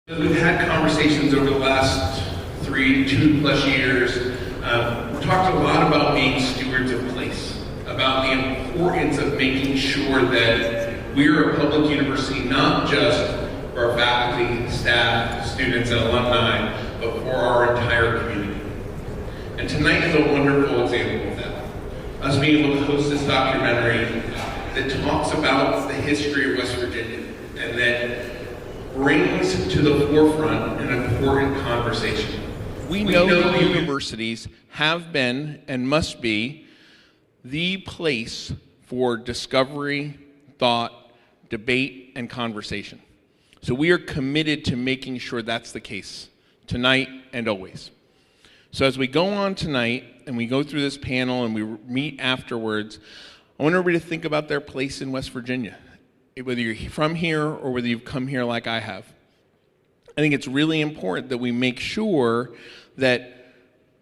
We've had conversations over the last 2+ years. We've talked a lot about being stewards of place, about the importance of making sure that we are a public university, not just for our faculty, staff, students, and alumni, but for our entire community. And tonight is a wonderful example of that. Us being able to host this documentary that talks about the history of West Virginia and that brings to the forefront an important conversation. We know that universities have been and must be the place for discovery, thought, debate, and conversation. So we are committed to making sure that's the case tonight and always. So as we go on tonight and we go through this panel and we meet afterwards, I want everybody to think about their place in West Virginia, whether you're from here or whether you've come here like I have. I think it's really important that we make sure that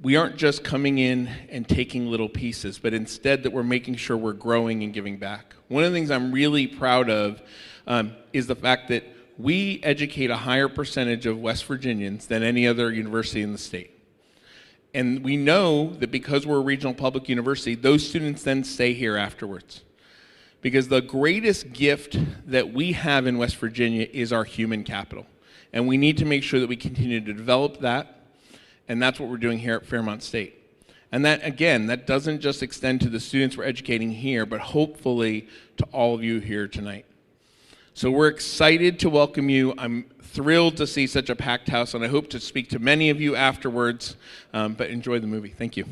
we aren't just coming in and taking little pieces, but instead that we're making sure we're growing and giving back. One of the things I'm really proud of is the fact that we educate a higher percentage of West Virginians than any other university in the state. And we know that because we're a regional public university, those students then stay here afterwards. Because the greatest gift that we have in West Virginia is our human capital. And we need to make sure that we continue to develop that, and that's what we're doing here at Fairmont State. And that, again, that doesn't just extend to the students we're educating here, but hopefully to all of you here tonight. So we're excited to welcome you. I'm thrilled to see such a packed house, and I hope to speak to many of you afterwards, but enjoy the movie. Thank you.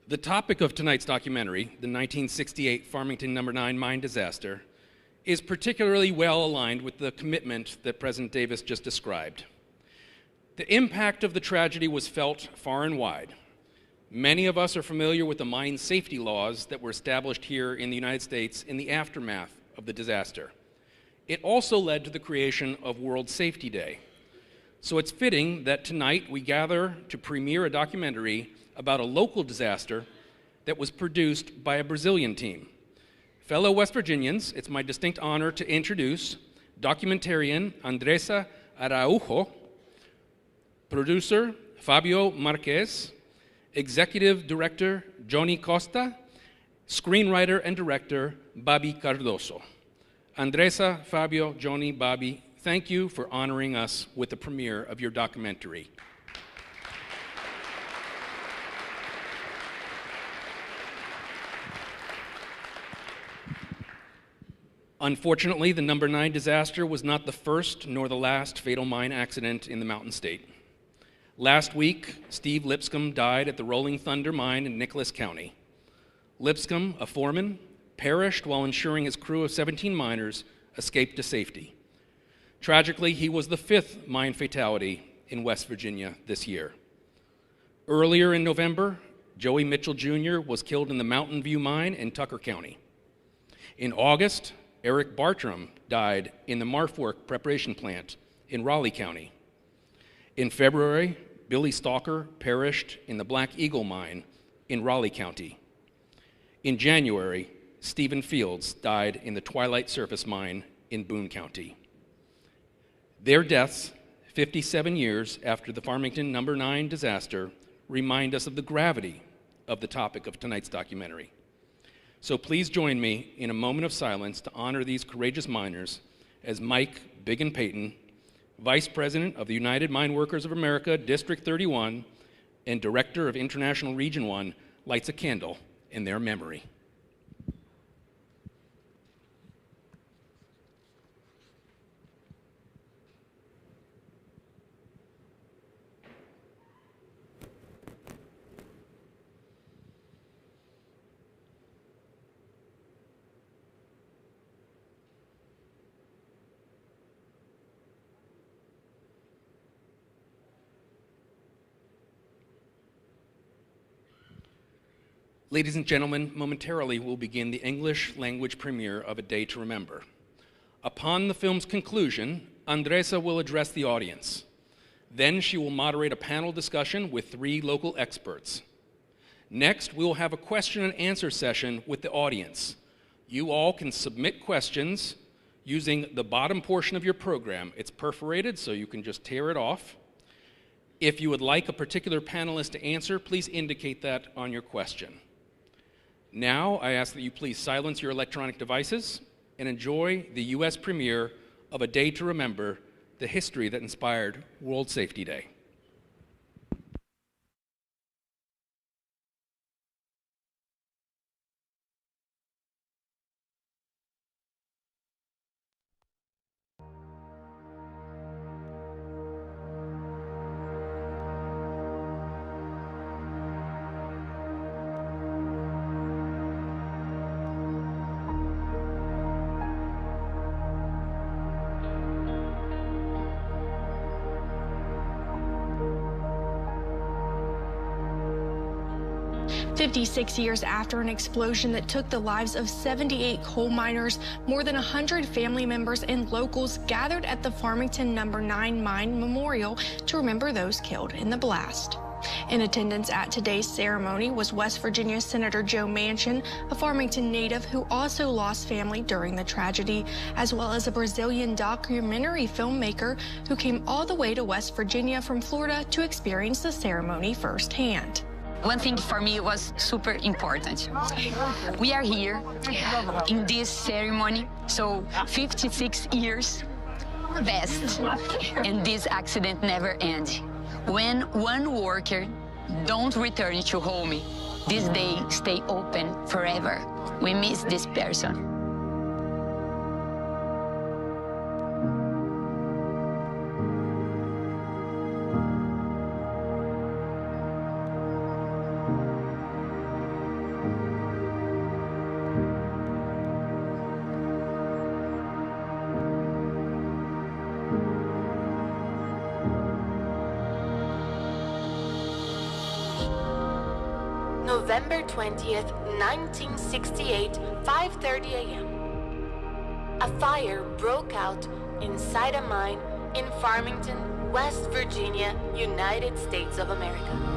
The topic of tonight's documentary, the 1968 Farmington No. 9 mine disaster, is particularly well aligned with the commitment that President Davis just described. The impact of the tragedy was felt far and wide. Many of us are familiar with the mine safety laws that were established here in the United States in the aftermath of the disaster. It also led to the creation of World Safety Day. So it's fitting that tonight we gather to premiere a documentary about a local disaster that was produced by a Brazilian team. Fellow West Virginians, it's my distinct honor to introduce documentarian 𝗬𝗓𝗓 Araújo, producer Fábio Marques, executive director Johnny Costa, screenwriter and director Bobby Cardoso. 𝗬𝗓𝗓, Fábio, Johnny, Bobby, thank you for honoring us with the premiere of your documentary. Unfortunately, the No. 9 disaster was not the first nor the last fatal mine accident in the Mountain State. Last week, Steve 𝗵𝗆𝗀𝗃 died at the Rolling Thunder mine in Nicholas County. 𝗵𝗆𝗀𝗃, a foreman, perished while ensuring his crew of 17 miners escaped to safety. Tragically, he was the 5th mine fatality in West Virginia this year. Earlier in November, Joey Mitchell Jr. was killed in the Mountain View mine in Tucker County. In August, Eric Bartram died in the Marfork preparation plant in Raleigh County. In February, Billy Stalker perished in the Black Eagle mine in Raleigh County. In January, Stephen Fields died in the Twilight Surface mine in Boone County. Their deaths, 57 years after the Farmington No. 9 disaster, remind us of the gravity of the topic of tonight's documentary. So please join me in a moment of silence to honor these courageous miners as Mike Biggin Payton, Vice President of the United Mine Workers of America, District 31, and Director of International Region 1, lights a candle in their memory. Ladies and gentlemen, momentarily we'll begin the English language premiere of A Day to Remember. Upon the film's conclusion, Andresa will address the audience. Then she will moderate a panel discussion with 3 local experts. Next, we will have a question and answer session with the audience. You all can submit questions using the bottom portion of your program. It's perforated, so you can just tear it off. If you would like a particular panelist to answer, please indicate that on your question. Now, I ask that you please silence your electronic devices and enjoy the U.S. premiere of A Day to Remember, the history that inspired World Safety Day. "56 years after an explosion that took the lives of 78 coal miners, more than 100 family members and locals gathered at the Farmington No. 9 Mine Memorial to remember those killed in the blast. In attendance at today's ceremony was West Virginia Senator Joe Manchin, a Farmington native who also lost family during the tragedy, as well as a Brazilian documentary filmmaker who came all the way to West Virginia from Florida to experience the ceremony firsthand. One thing for me was super important. We are here in this ceremony, so 56 years passed, and this accident never ends. When one worker don't return to home, this day stay open forever. We miss this person. November 20th, 1968, 5:30 a.m. A fire broke out inside a mine in Farmington, West Virginia, United States of America.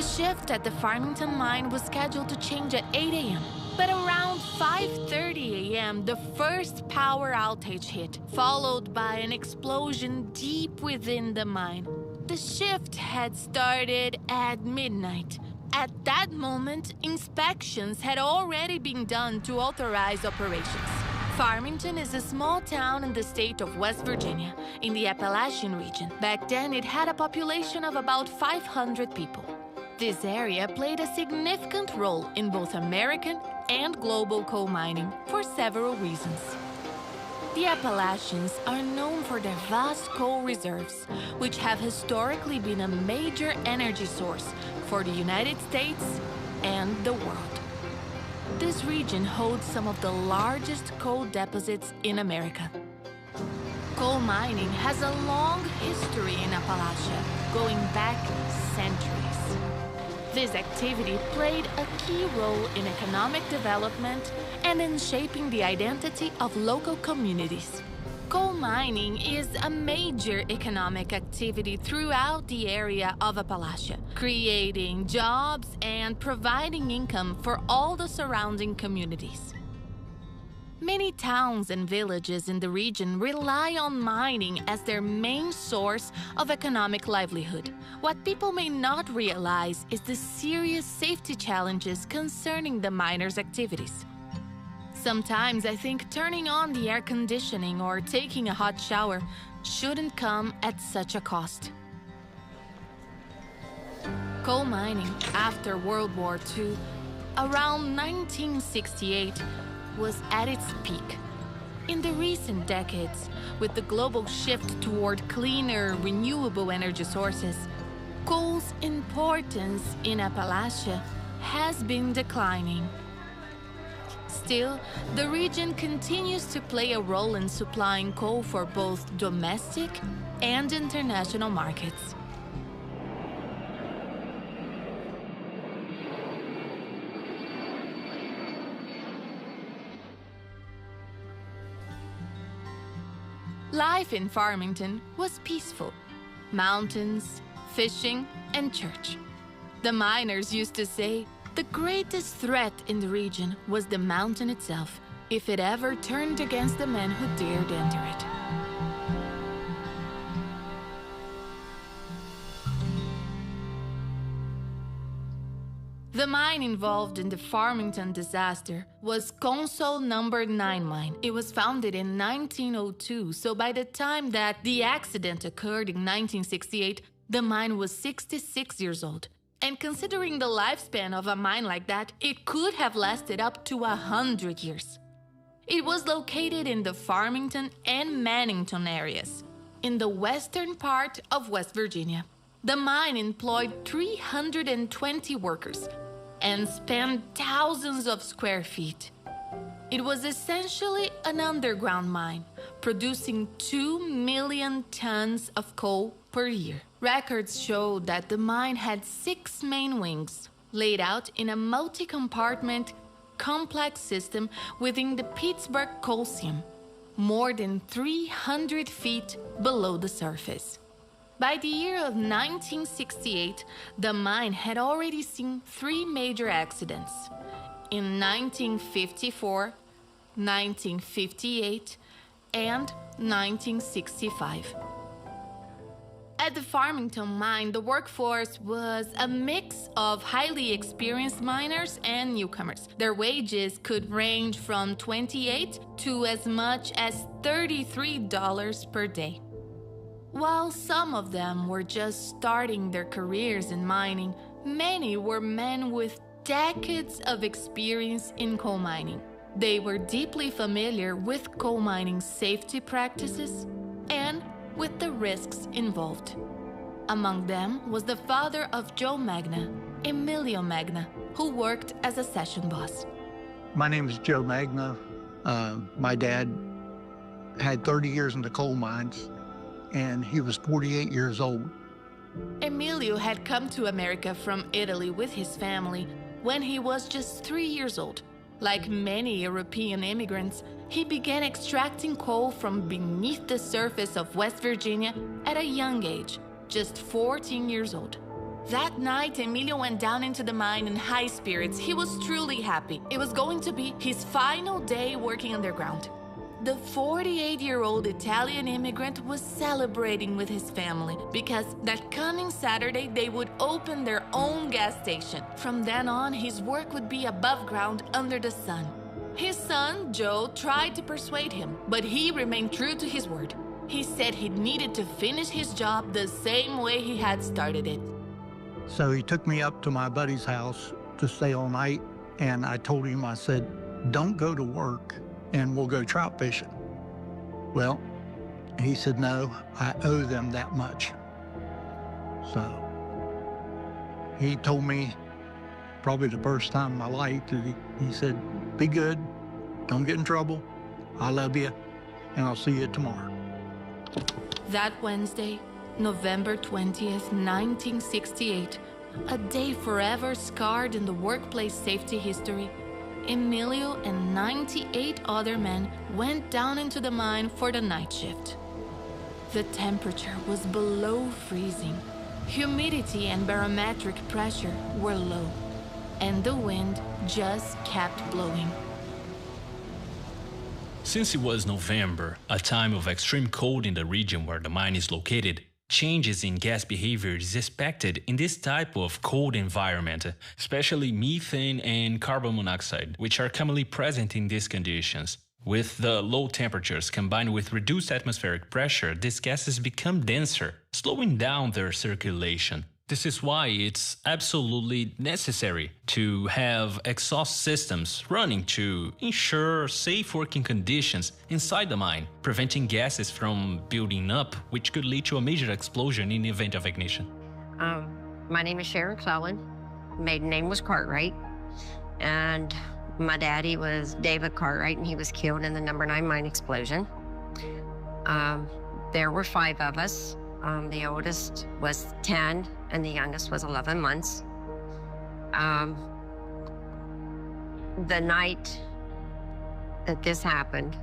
The shift at the Farmington mine was scheduled to change at 8 a.m. But around 5:30 a.m., the first power outage hit, followed by an explosion deep within the mine. The shift had started at midnight. At that moment, inspections had already been done to authorize operations. Farmington is a small town in the state of West Virginia, in the Appalachian region. Back then, it had a population of about 500 people. This area played a significant role in both American and global coal mining for several reasons. The Appalachians are known for their vast coal reserves, which have historically been a major energy source for the United States and the world. This region holds some of the largest coal deposits in America. Coal mining has a long history in Appalachia, going back centuries. This activity played a key role in economic development and in shaping the identity of local communities. Coal mining is a major economic activity throughout the area of Appalachia, creating jobs and providing income for all the surrounding communities. Many towns and villages in the region rely on mining as their main source of economic livelihood. What people may not realize is the serious safety challenges concerning the miners' activities. Sometimes I think turning on the air conditioning or taking a hot shower shouldn't come at such a cost. Coal mining after World War II, around 1968, was at its peak. In the recent decades, with the global shift toward cleaner, renewable energy sources, coal's importance in Appalachia has been declining. Still, the region continues to play a role in supplying coal for both domestic and international markets. Life in Farmington was peaceful. Mountains, fishing, and church. The miners used to say the greatest threat in the region was the mountain itself, if it ever turned against the men who dared enter it. The mine involved in the Farmington disaster was 𝗀𝗄𝗃 No. 9 mine. It was founded in 1902, so by the time that the accident occurred in 1968, the mine was 66 years old. And considering the lifespan of a mine like that, it could have lasted up to 100 years. It was located in the Farmington and Mannington areas, in the western part of West Virginia. The mine employed 320 workers and spanned thousands of square feet. It was essentially an underground mine, producing 2 million tons of coal per year. Records show that the mine had 6 main wings, laid out in a multi-compartment, complex system within the Pittsburgh coal seam, more than 300 feet below the surface. By the year of 1968, the mine had already seen 3 major accidents. In 1954, 1958, and 1965. At the Farmington mine, the workforce was a mix of highly experienced miners and newcomers. Their wages could range from $28 to as much as $33 per day. While some of them were just starting their careers in mining, many were men with decades of experience in coal mining. They were deeply familiar with coal mining safety practices and with the risks involved. Among them was the father of Joe Magna, Emilio Magna, who worked as a session boss. My name is Joe Magna. My dad had 30 years in the coal mines, and he was 48 years old. Emilio had come to America from Italy with his family when he was just 3 years old. Like many European immigrants, he began extracting coal from beneath the surface of West Virginia at a young age, just 14 years old. That night, Emilio went down into the mine in high spirits. He was truly happy. It was going to be his final day working underground. The 48-year-old Italian immigrant was celebrating with his family because that coming Saturday they would open their own gas station. From then on, his work would be above ground under the sun. His son, Joe, tried to persuade him, but he remained true to his word. He said he needed to finish his job the same way he had started it. So he took me up to my buddy's house to stay all night, and I told him, I said, don't go to work and we'll go trout fishing. Well, he said, no, I owe them that much. So he told me, probably the first time in my life, that he said, be good, don't get in trouble, I love you, and I'll see you tomorrow. That Wednesday, November 20th, 1968, a day forever scarred in the workplace safety history, Emilio and 98 other men went down into the mine for the night shift. The temperature was below freezing. Humidity and barometric pressure were low, and the wind just kept blowing. Since it was November, a time of extreme cold in the region where the mine is located, changes in gas behavior is expected in this type of cold environment, especially methane and carbon monoxide, which are commonly present in these conditions. With the low temperatures combined with reduced atmospheric pressure, these gases become denser, slowing down their circulation. This is why it's absolutely necessary to have exhaust systems running to ensure safe working conditions inside the mine, preventing gases from building up, which could lead to a major explosion in the event of ignition. My name is Sharon Clellan. Maiden name was Cartwright. And my daddy was David Cartwright, and he was killed in the No. 9 mine explosion. There were 5 of us. The oldest was 10, and the youngest was 11 months. The night that this happened,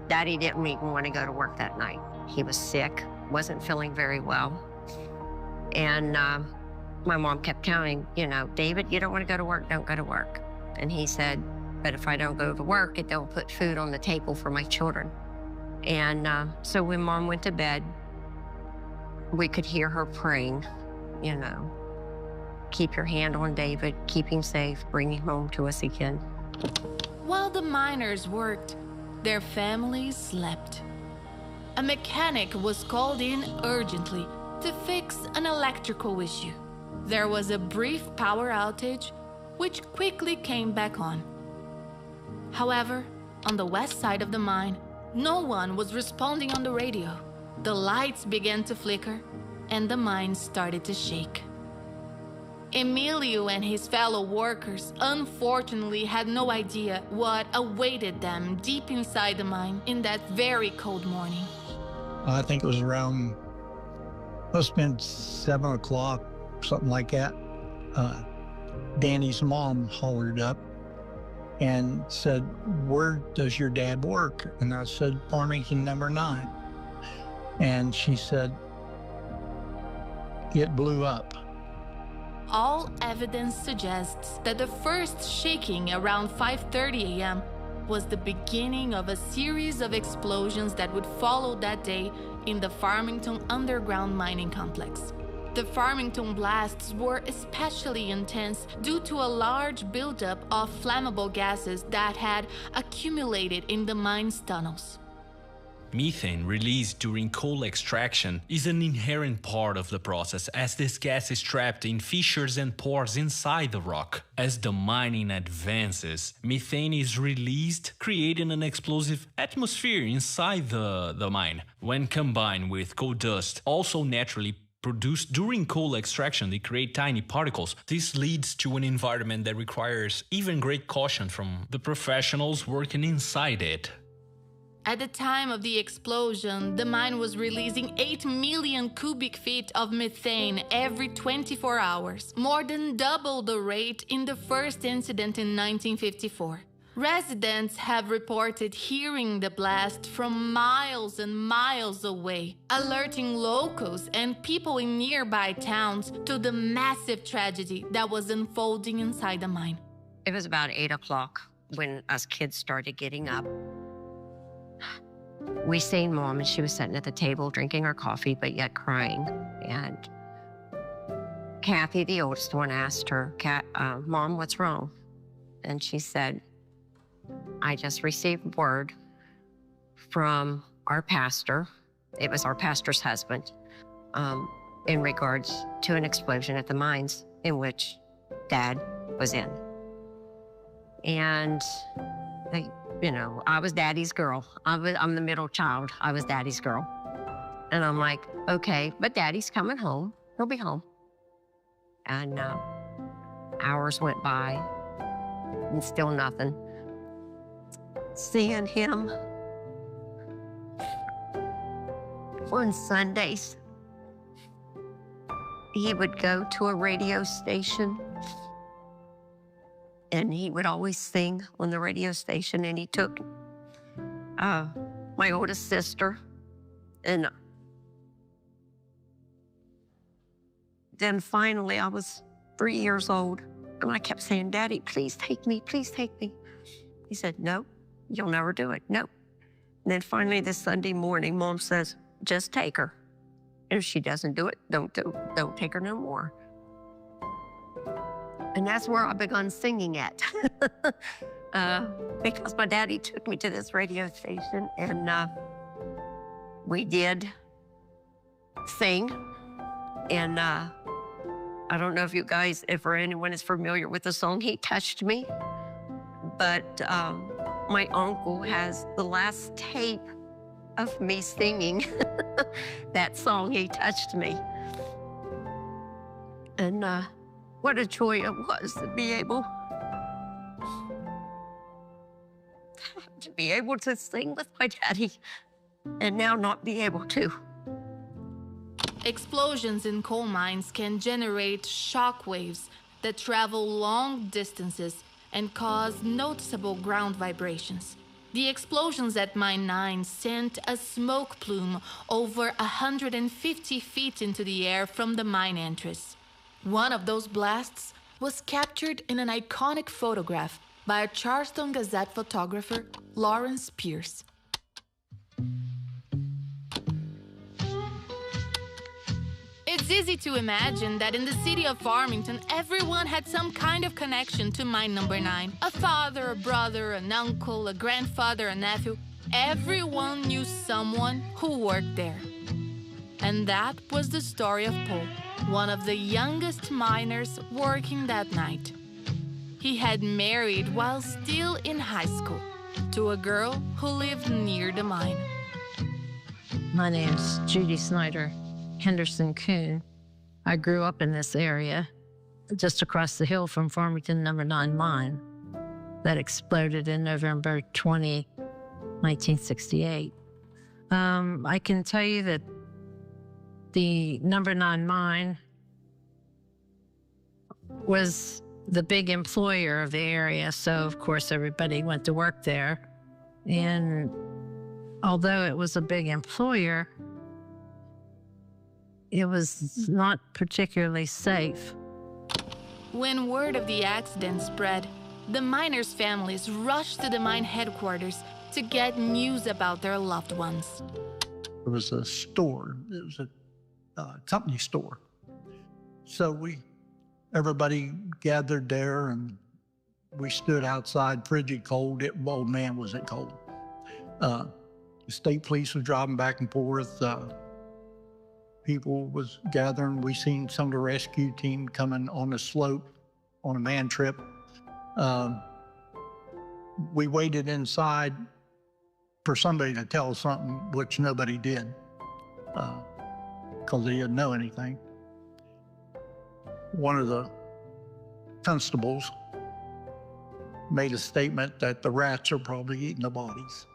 Daddy didn't even want to go to work that night. He was sick, wasn't feeling very well. And my mom kept telling, David, you don't want to go to work, don't go to work. And he said, but if I don't go to work, they'll put food on the table for my children. And so when Mom went to bed, we could hear her praying, keep your hand on David, keep him safe, bring him home to us again. While the miners worked, their families slept. A mechanic was called in urgently to fix an electrical issue. There was a brief power outage, which quickly came back on. However, on the west side of the mine, no one was responding on the radio. The lights began to flicker, and the mine started to shake. Emilio and his fellow workers unfortunately had no idea what awaited them deep inside the mine in that very cold morning. I think it was around, must have been 7 o'clock, something like that. Danny's mom hollered up and said, where does your dad work? And I said, Farmington No. 9. And she said, it blew up. All evidence suggests that the first shaking around 5:30 a.m. was the beginning of a series of explosions that would follow that day in the Farmington underground mining complex. The Farmington blasts were especially intense due to a large buildup of flammable gases that had accumulated in the mine's tunnels. Methane released during coal extraction is an inherent part of the process, as this gas is trapped in fissures and pores inside the rock. As the mining advances, methane is released, creating an explosive atmosphere inside the mine. When combined with coal dust, also naturally produced during coal extraction, they create tiny particles. This leads to an environment that requires even great caution from the professionals working inside it. At the time of the explosion, the mine was releasing 8 million cubic feet of methane every 24 hours, more than double the rate in the first incident in 1954. Residents have reported hearing the blast from miles and miles away, alerting locals and people in nearby towns to the massive tragedy that was unfolding inside the mine. It was about 8 o'clock when us kids started getting up. We seen Mom, and she was sitting at the table drinking her coffee, but yet crying. And Kathy, the oldest one, asked her, Mom, what's wrong? And she said, I just received word from our pastor. It was our pastor's husband, in regards to an explosion at the mines in which Dad was in. And I was Daddy's girl. I'm the middle child. I was Daddy's girl. And I'm like, okay, but Daddy's coming home. He'll be home. And hours went by and still nothing. Seeing him on Sundays, he would go to a radio station and he would always sing on the radio station, and he took my oldest sister, and then finally I was 3 years old, and I kept saying, Daddy, please take me, please take me. He said, no, you'll never do it, no. And then finally this Sunday morning, Mom says, just take her. If she doesn't do it, don't take her no more. And that's where I begun singing at. Because my daddy took me to this radio station, and we did sing. And I don't know if you guys, if anyone is familiar with the song, He Touched Me. But my uncle has the last tape of me singing that song, He Touched Me. And what a joy it was to be able to sing with my daddy, and now not be able to. Explosions in coal mines can generate shock waves that travel long distances and cause noticeable ground vibrations. The explosions at Mine 9 sent a smoke plume over 150 feet into the air from the mine entrance. One of those blasts was captured in an iconic photograph by a Charleston Gazette photographer, Lawrence Pierce. It's easy to imagine that in the city of Farmington, everyone had some kind of connection to Mine Number 9. A father, a brother, an uncle, a grandfather, a nephew. Everyone knew someone who worked there. And that was the story of Paul, one of the youngest miners working that night. He had married while still in high school to a girl who lived near the mine. My name's Judy Snyder Henderson Kuhn. I grew up in this area, just across the hill from Farmington No. 9 mine that exploded in November 20, 1968. I can tell you that the No. 9 mine was the big employer of the area, so of course everybody went to work there. And although it was a big employer, it was not particularly safe. When word of the accident spread, the miners' families rushed to the mine headquarters to get news about their loved ones. It was a store. It was a company store. So everybody gathered there, and we stood outside, frigid cold. Old man, was it cold? The state police was driving back and forth. People was gathering. We seen some of the rescue team coming on the slope on a man trip. We waited inside for somebody to tell us something, which nobody did, because they didn't know anything. One of the constables made a statement that the rats are probably eating the bodies.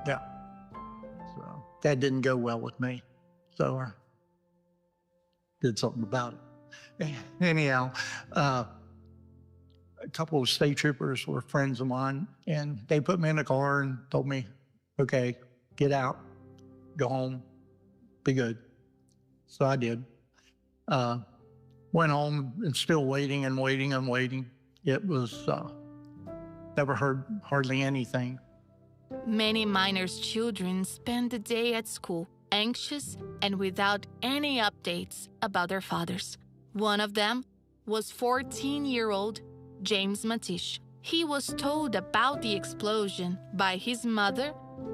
Yeah. So that didn't go well with me. So I did something about it. Anyhow, a couple of state troopers were friends of mine, and they put me in a car and told me, okay, get out, go home, be good. So I did. Went home and still waiting and waiting and waiting. It was, never heard hardly anything. Many miners' children spend the day at school, anxious and without any updates about their fathers. One of them was 14-year-old 𝗳𝗵𝗿𝗃𝗃. He was told about the explosion by his mother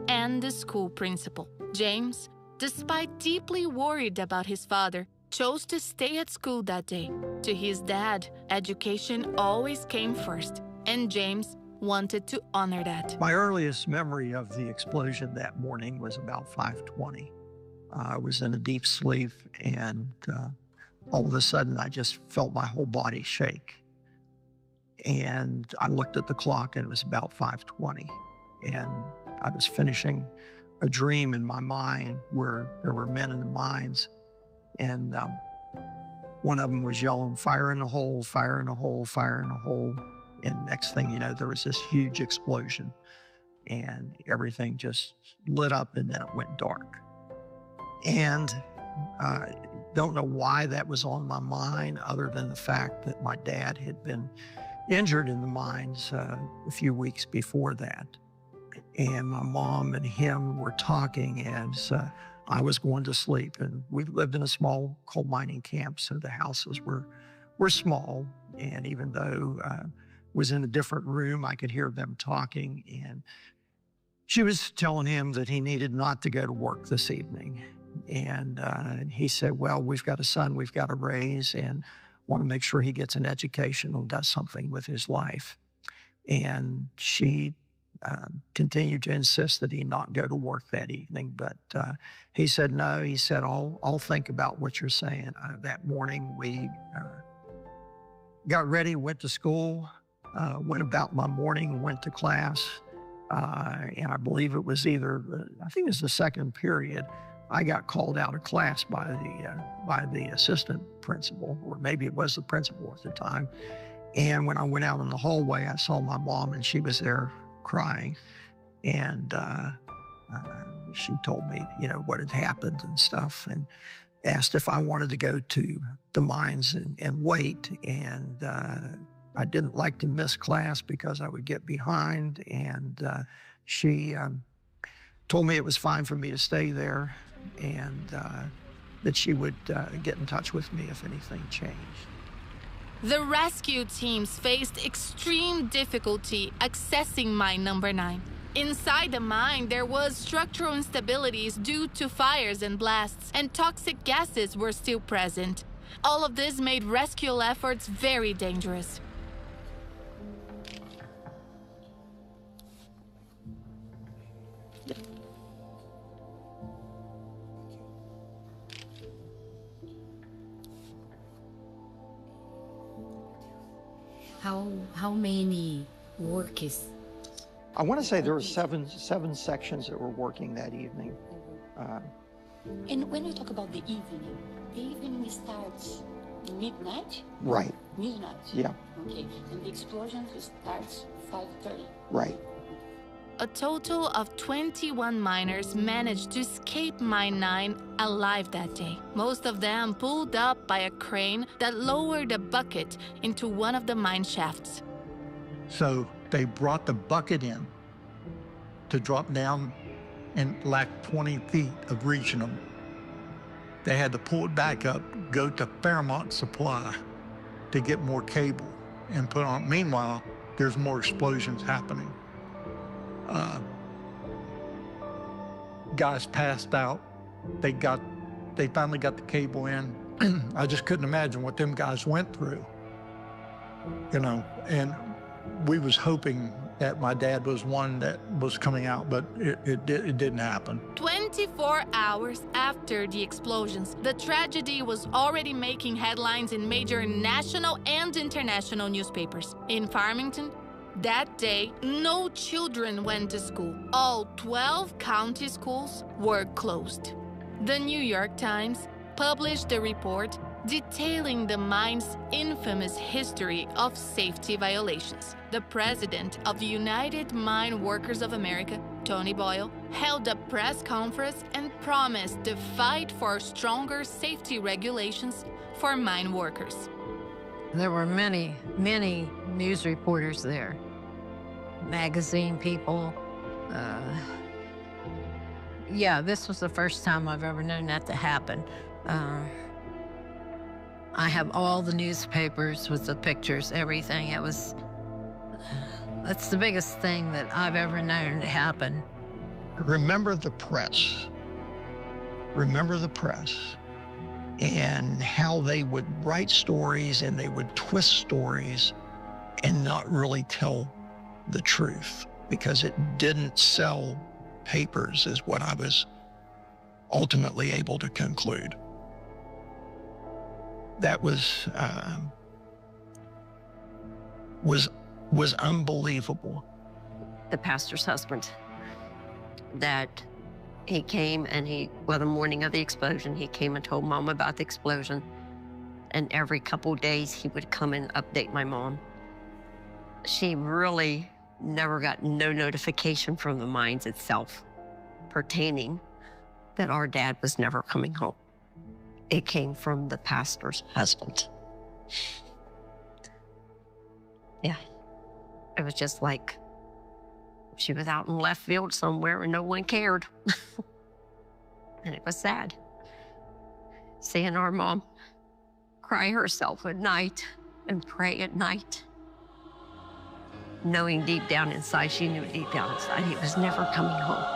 and the school principal. James, despite deeply worried about his father, chose to stay at school that day. To his dad, education always came first, and James wanted to honor that. My earliest memory of the explosion that morning was about 5:20. I was in a deep sleep, and all of a sudden I just felt my whole body shake. And I looked at the clock, and it was about 5:20. And I was finishing a dream in my mind where there were men in the mines, and one of them was yelling, "Fire in the hole, fire in the hole, fire in the hole." And next thing you know, there was this huge explosion, and everything just lit up, and then it went dark. And I don't know why that was on my mind, other than the fact that my dad had been injured in the mines a few weeks before that. And my mom and him were talking as I was going to sleep. And we lived in a small coal mining camp, so the houses were small. And even though I was in a different room, I could hear them talking. And she was telling him that he needed not to go to work this evening. And he said, well, we've got a son we've got to raise, and want to make sure he gets an education and does something with his life. And she continued to insist that he not go to work that evening. But he said, no, he said, I'll think about what you're saying. That morning, we got ready, went to school, went about my morning, went to class. And I believe it was either, I think it was the second period, I got called out of class by the assistant principal, or maybe it was the principal at the time. And when I went out in the hallway, I saw my mom, and she was there crying. And she told me, what had happened and stuff, and asked if I wanted to go to the mines and wait. And I didn't like to miss class because I would get behind. And she told me it was fine for me to stay there, and that she would get in touch with me if anything changed. The rescue teams faced extreme difficulty accessing mine number 9. Inside the mine, there was structural instabilities due to fires and blasts, and toxic gases were still present. All of this made rescue efforts very dangerous. How many workers? I want to say there were seven sections that were working that evening. And when you talk about the evening starts midnight? Right. Midnight? Yeah. Okay. And the explosion starts 5:30? Right. A total of 21 miners managed to escape Mine 9 alive that day. Most of them pulled up by a crane that lowered a bucket into one of the mine shafts. So they brought the bucket in to drop down and lacked 20 feet of reaching them. They had to pull it back up, go to Fairmont Supply to get more cable and put on. Meanwhile, there's more explosions happening. Guys passed out. They finally got the cable in. I just couldn't imagine what them guys went through, and we was hoping that my dad was one that was coming out, but it didn't happen. 24 hours after the explosions, the tragedy was already making headlines in major national and international newspapers. In Farmington, that day, no children went to school. All 12 county schools were closed. The New York Times published a report detailing the mine's infamous history of safety violations. The president of the United Mine Workers of America, Tony Boyle, held a press conference and promised to fight for stronger safety regulations for mine workers. There were many, many news reporters there, magazine people. Yeah, this was the first time I've ever known that to happen. I have all the newspapers with the pictures, everything. That's the biggest thing that I've ever known to happen. Remember the press. Remember the press and how they would write stories and they would twist stories and not really tell the truth because it didn't sell papers, is what I was ultimately able to conclude. That was unbelievable. The pastor's husband, that he came and the morning of the explosion, he came and told Mom about the explosion. And every couple days he would come and update my mom. She really never got no notification from the mines itself pertaining that our dad was never coming home. It came from the pastor's husband. Yeah, it was just like she was out in left field somewhere and no one cared. And it was sad seeing our mom cry herself at night and pray at night, knowing deep down inside, she knew deep down inside he was never coming home.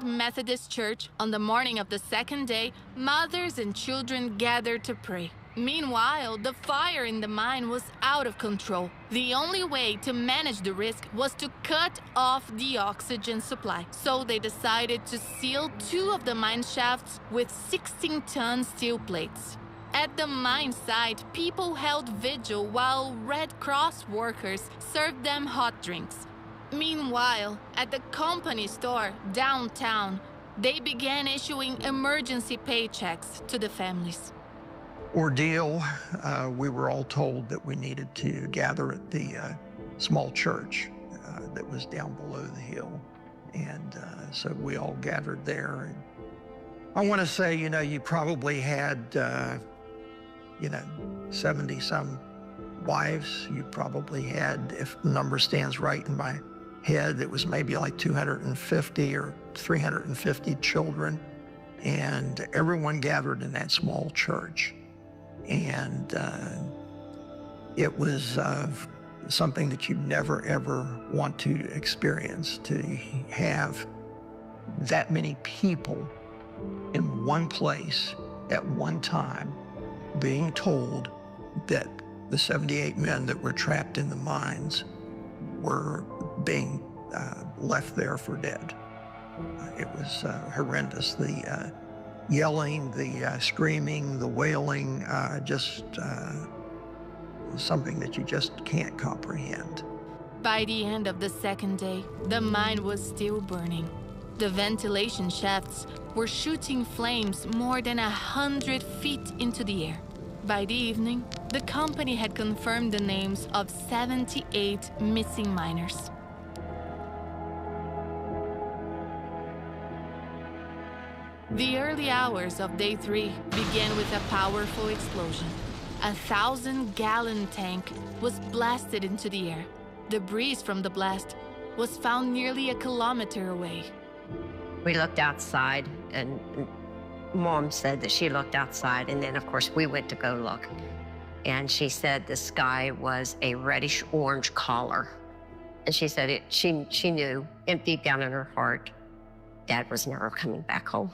Methodist Church, on the morning of the second day, mothers and children gathered to pray. Meanwhile, the fire in the mine was out of control. The only way to manage the risk was to cut off the oxygen supply. So they decided to seal 2 of the mine shafts with 16-ton steel plates. At the mine site, people held vigil while Red Cross workers served them hot drinks. Meanwhile, at the company store downtown, they began issuing emergency paychecks to the families. Ordeal, we were all told that we needed to gather at the small church that was down below the hill. And so we all gathered there. And I want to say, you probably had, 70-some wives. You probably had, if the number stands right in my head, it was maybe like 250 or 350 children, and everyone gathered in that small church. And it was something that you never, ever want to experience, to have that many people in one place at one time being told that the 78 men that were trapped in the mines were being left there for dead. It was horrendous. The yelling, the screaming, the wailing, just something that you just can't comprehend. By the end of the second day, the mine was still burning. The ventilation shafts were shooting flames more than 100 feet into the air. By the evening, the company had confirmed the names of 78 missing miners. The early hours of day 3 began with a powerful explosion. A 1,000-gallon tank was blasted into the air. Debris from the blast was found nearly a kilometer away. We looked outside, and Mom said that she looked outside, and then, of course, we went to go look. And she said the sky was a reddish-orange color. And she said she knew, and deep down in her heart, Dad was never coming back home.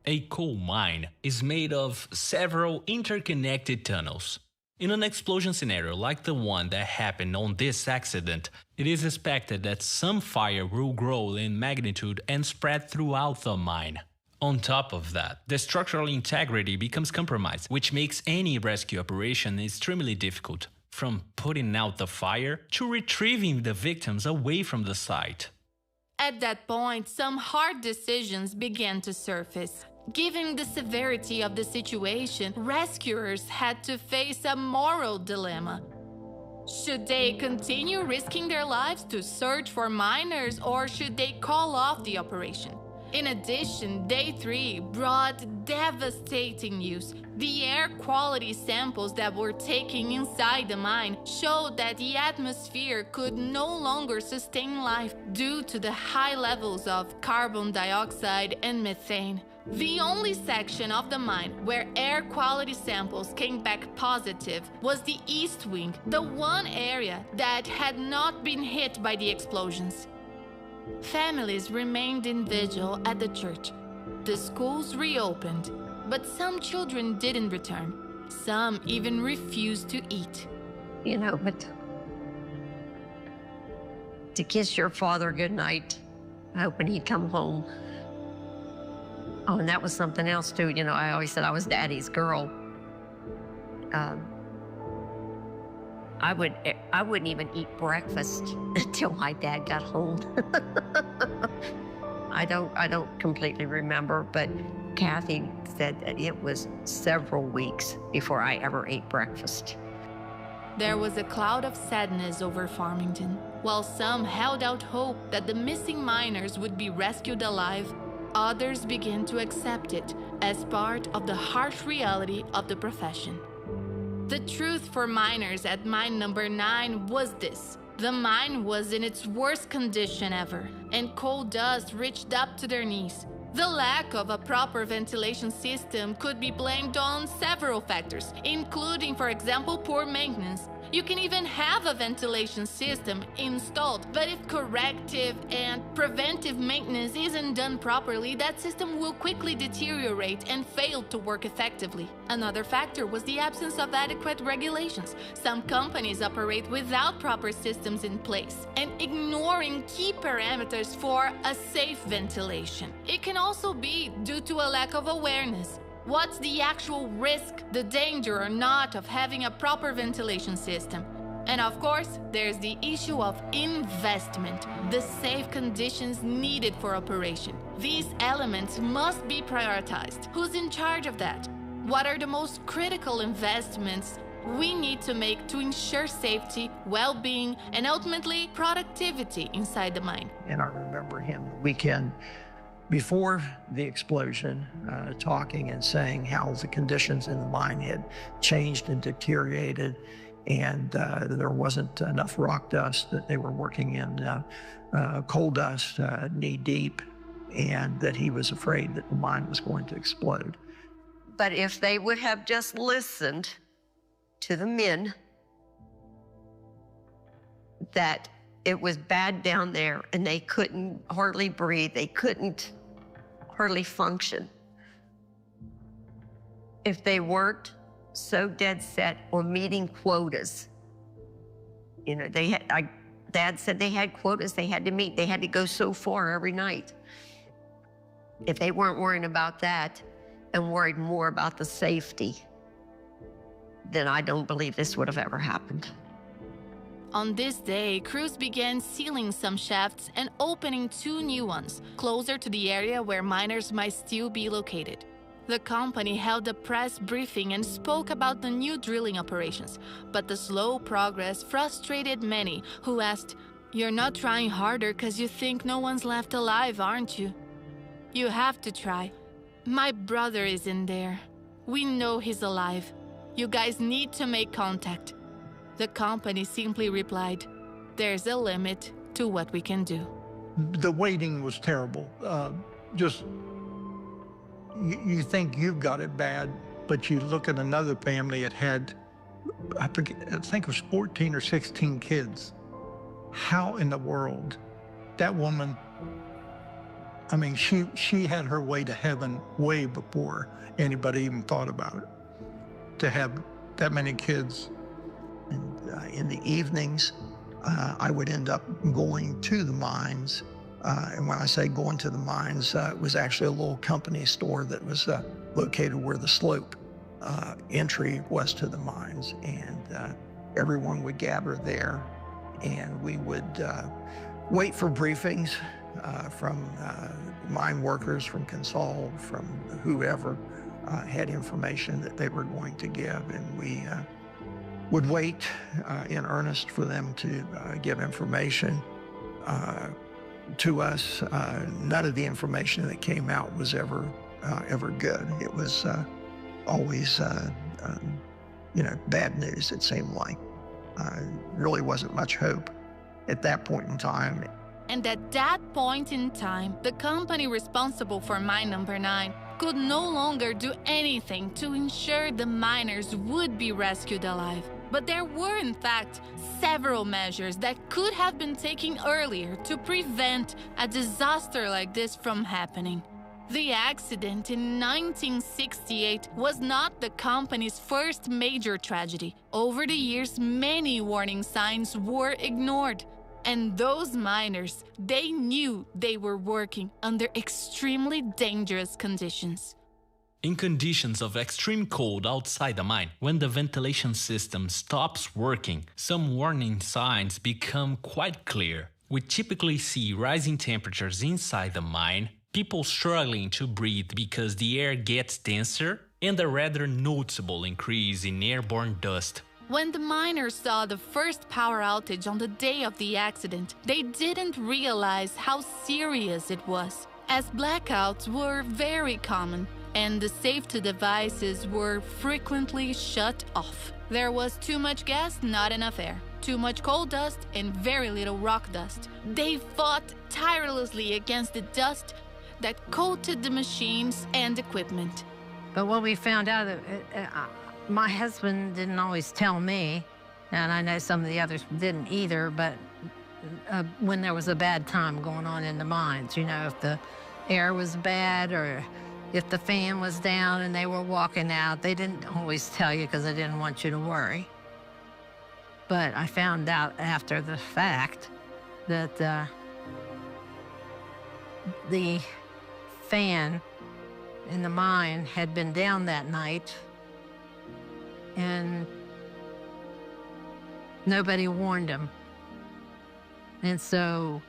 A coal mine is made of several interconnected tunnels. In an explosion scenario like the one that happened on this accident, it is expected that some fire will grow in magnitude and spread throughout the mine. On top of that, the structural integrity becomes compromised, which makes any rescue operation extremely difficult, from putting out the fire to retrieving the victims away from the site. At that point, some hard decisions began to surface. Given the severity of the situation, rescuers had to face a moral dilemma. Should they continue risking their lives to search for miners, or should they call off the operation? In addition, Day 3 brought devastating news. The air quality samples that were taken inside the mine showed that the atmosphere could no longer sustain life due to the high levels of carbon dioxide and methane. The only section of the mine where air quality samples came back positive was the east wing, the one area that had not been hit by the explosions. Families remained in vigil at the church. The schools reopened, but some children didn't return. Some even refused to eat. You know, but to kiss your father goodnight, hoping he'd come home. Oh, and that was something else too. You know, I always said I was Daddy's girl. I wouldn't even eat breakfast until my dad got home. I don't completely remember, but Kathy said that it was several weeks before I ever ate breakfast. There was a cloud of sadness over Farmington. While some held out hope that the missing miners would be rescued alive, others began to accept it as part of the harsh reality of the profession. The truth for miners at mine number 9 was this. The mine was in its worst condition ever, and coal dust reached up to their knees. The lack of a proper ventilation system could be blamed on several factors, including, for example, poor maintenance. You can even have a ventilation system installed, but if corrective and preventive maintenance isn't done properly, that system will quickly deteriorate and fail to work effectively. Another factor was the absence of adequate regulations. Some companies operate without proper systems in place and ignoring key parameters for a safe ventilation. It can also be due to a lack of awareness. What's the actual risk, the danger or not of having a proper ventilation system? And of course, there's the issue of investment, the safe conditions needed for operation. These elements must be prioritized. Who's in charge of that? What are the most critical investments we need to make to ensure safety, well-being, and ultimately productivity inside the mine? And I remember him the weekend before the explosion, talking and saying how the conditions in the mine had changed and deteriorated, and there wasn't enough rock dust, that they were working in coal dust knee deep, and that he was afraid that the mine was going to explode. But if they would have just listened to the men, that it was bad down there and they couldn't hardly breathe, they couldn't hardly function. If they weren't so dead set on meeting quotas, you know, Dad said they had quotas they had to meet. They had to go so far every night. If they weren't worrying about that and worried more about the safety, then I don't believe this would have ever happened. On this day, crews began sealing some shafts and opening 2 new ones, closer to the area where miners might still be located. The company held a press briefing and spoke about the new drilling operations, but the slow progress frustrated many who asked, "You're not trying harder because you think no one's left alive, aren't you? You have to try. My brother is in there. We know he's alive. You guys need to make contact." The company simply replied, "There's a limit to what we can do." The waiting was terrible. You think you've got it bad, but you look at another family that had I think it was 14 or 16 kids. How in the world, that woman, I mean, she had her way to heaven way before anybody even thought about it. To have that many kids. And in the evenings, I would end up going to the mines. And when I say going to the mines, it was actually a little company store that was located where the slope entry was to the mines. And everyone would gather there, and we would wait for briefings from mine workers, from Consol, from whoever had information that they were going to give. And we would wait in earnest for them to give information to us. None of the information that came out was ever good. It was always, bad news, it seemed like. Really wasn't much hope at that point in time. And at that point in time, the company responsible for mine number 9 could no longer do anything to ensure the miners would be rescued alive. But there were, in fact, several measures that could have been taken earlier to prevent a disaster like this from happening. The accident in 1968 was not the company's first major tragedy. Over the years, many warning signs were ignored. And those miners, they knew they were working under extremely dangerous conditions. In conditions of extreme cold outside the mine, when the ventilation system stops working, some warning signs become quite clear. We typically see rising temperatures inside the mine, people struggling to breathe because the air gets denser, and a rather noticeable increase in airborne dust. When the miners saw the first power outage on the day of the accident, they didn't realize how serious it was, as blackouts were very common, and the safety devices were frequently shut off. There was too much gas, not enough air, too much coal dust, and very little rock dust. They fought tirelessly against the dust that coated the machines and equipment. But what we found out, my husband didn't always tell me, and I know some of the others didn't either, but when there was a bad time going on in the mines, if the air was bad or if the fan was down and they were walking out, they didn't always tell you because they didn't want you to worry. But I found out after the fact that the fan in the mine had been down that night, and nobody warned them. And so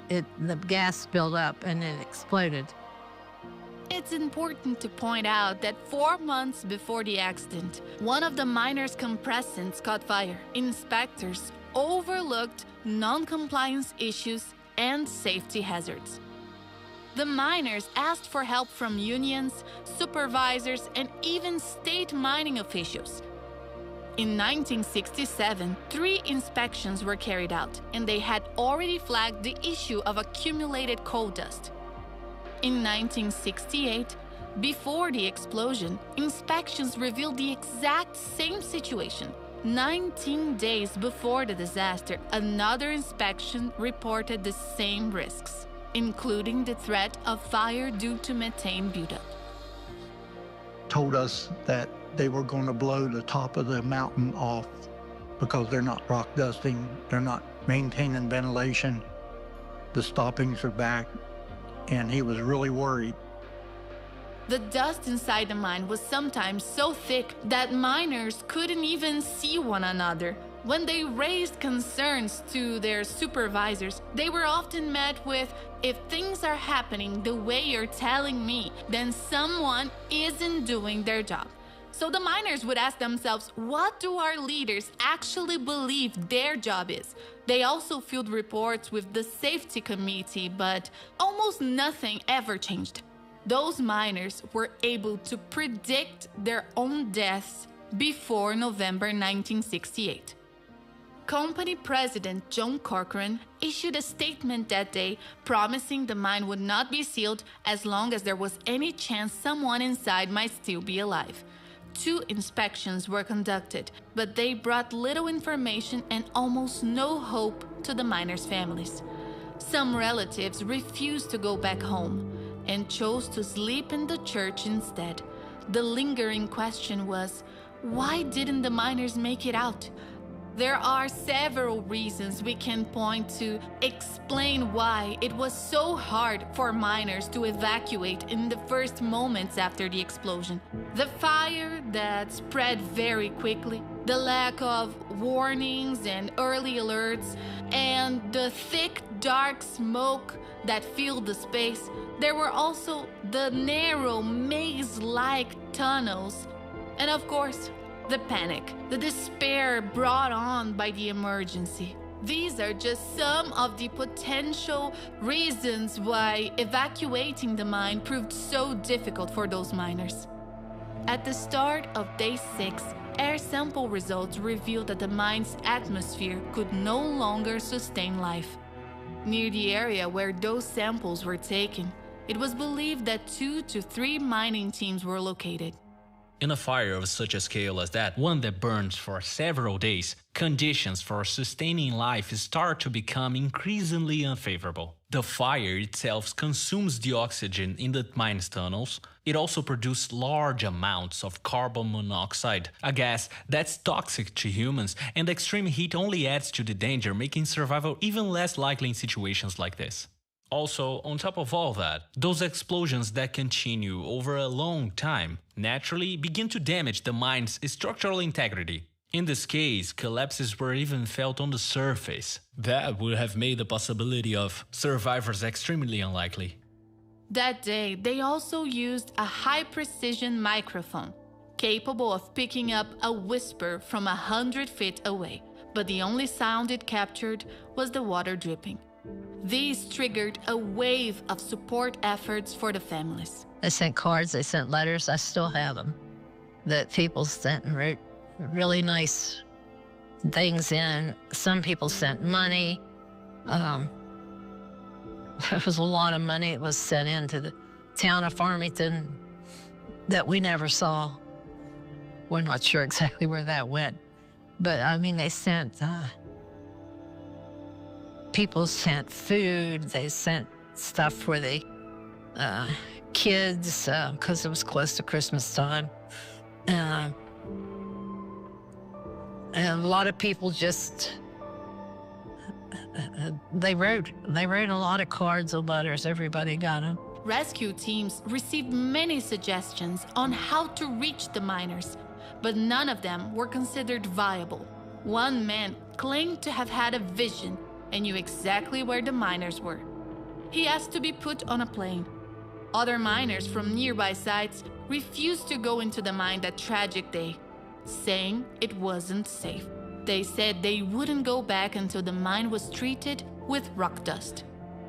the gas spilled up and it exploded. It's important to point out that 4 months before the accident, one of the miners' compressants caught fire. Inspectors overlooked non-compliance issues and safety hazards. The miners asked for help from unions, supervisors, and even state mining officials. In 1967, 3 inspections were carried out, and they had already flagged the issue of accumulated coal dust. In 1968, before the explosion, inspections revealed the exact same situation. 19 days before the disaster, another inspection reported the same risks, including the threat of fire due to methane buildup. Told us that they were going to blow the top of the mountain off because they're not rock dusting, they're not maintaining ventilation, the stoppings are back, and he was really worried. The dust inside the mine was sometimes so thick that miners couldn't even see one another. When they raised concerns to their supervisors, they were often met with, "If things are happening the way you're telling me, then someone isn't doing their job." So the miners would ask themselves, what do our leaders actually believe their job is? They also filed reports with the safety committee, but almost nothing ever changed. Those miners were able to predict their own deaths before November 1968. Company President John Corcoran issued a statement that day promising the mine would not be sealed as long as there was any chance someone inside might still be alive. 2 inspections were conducted, but they brought little information and almost no hope to the miners' families. Some relatives refused to go back home and chose to sleep in the church instead. The lingering question was, why didn't the miners make it out? There are several reasons we can point to explain why it was so hard for miners to evacuate in the first moments after the explosion. The fire that spread very quickly, the lack of warnings and early alerts, and the thick, dark smoke that filled the space. There were also the narrow, maze-like tunnels, and of course, the panic, the despair brought on by the emergency. These are just some of the potential reasons why evacuating the mine proved so difficult for those miners. At the start of day 6, air sample results revealed that the mine's atmosphere could no longer sustain life. Near the area where those samples were taken, it was believed that 2 to 3 mining teams were located. In a fire of such a scale as that, one that burns for several days, conditions for sustaining life start to become increasingly unfavorable. The fire itself consumes the oxygen in the mine's tunnels. It also produces large amounts of carbon monoxide, a gas that's toxic to humans, and extreme heat only adds to the danger, making survival even less likely in situations like this. Also, on top of all that, those explosions that continue over a long time naturally begin to damage the mine's structural integrity. In this case, collapses were even felt on the surface. That would have made the possibility of survivors extremely unlikely. That day, they also used a high-precision microphone, capable of picking up a whisper from 100 feet away, but the only sound it captured was the water dripping. These triggered a wave of support efforts for the families. They sent cards, they sent letters, I still have them, that people sent and wrote really nice things in. Some people sent money. There was a lot of money that was sent into the town of Farmington that we never saw. We're not sure exactly where that went. But, I mean, they sent... people sent food, they sent stuff for the kids, because it was close to Christmas time. And a lot of people just, they wrote a lot of cards and letters, everybody got them. Rescue teams received many suggestions on how to reach the miners, but none of them were considered viable. One man claimed to have had a vision and knew exactly where the miners were. He asked to be put on a plane. Other miners from nearby sites refused to go into the mine that tragic day, saying it wasn't safe. They said they wouldn't go back until the mine was treated with rock dust.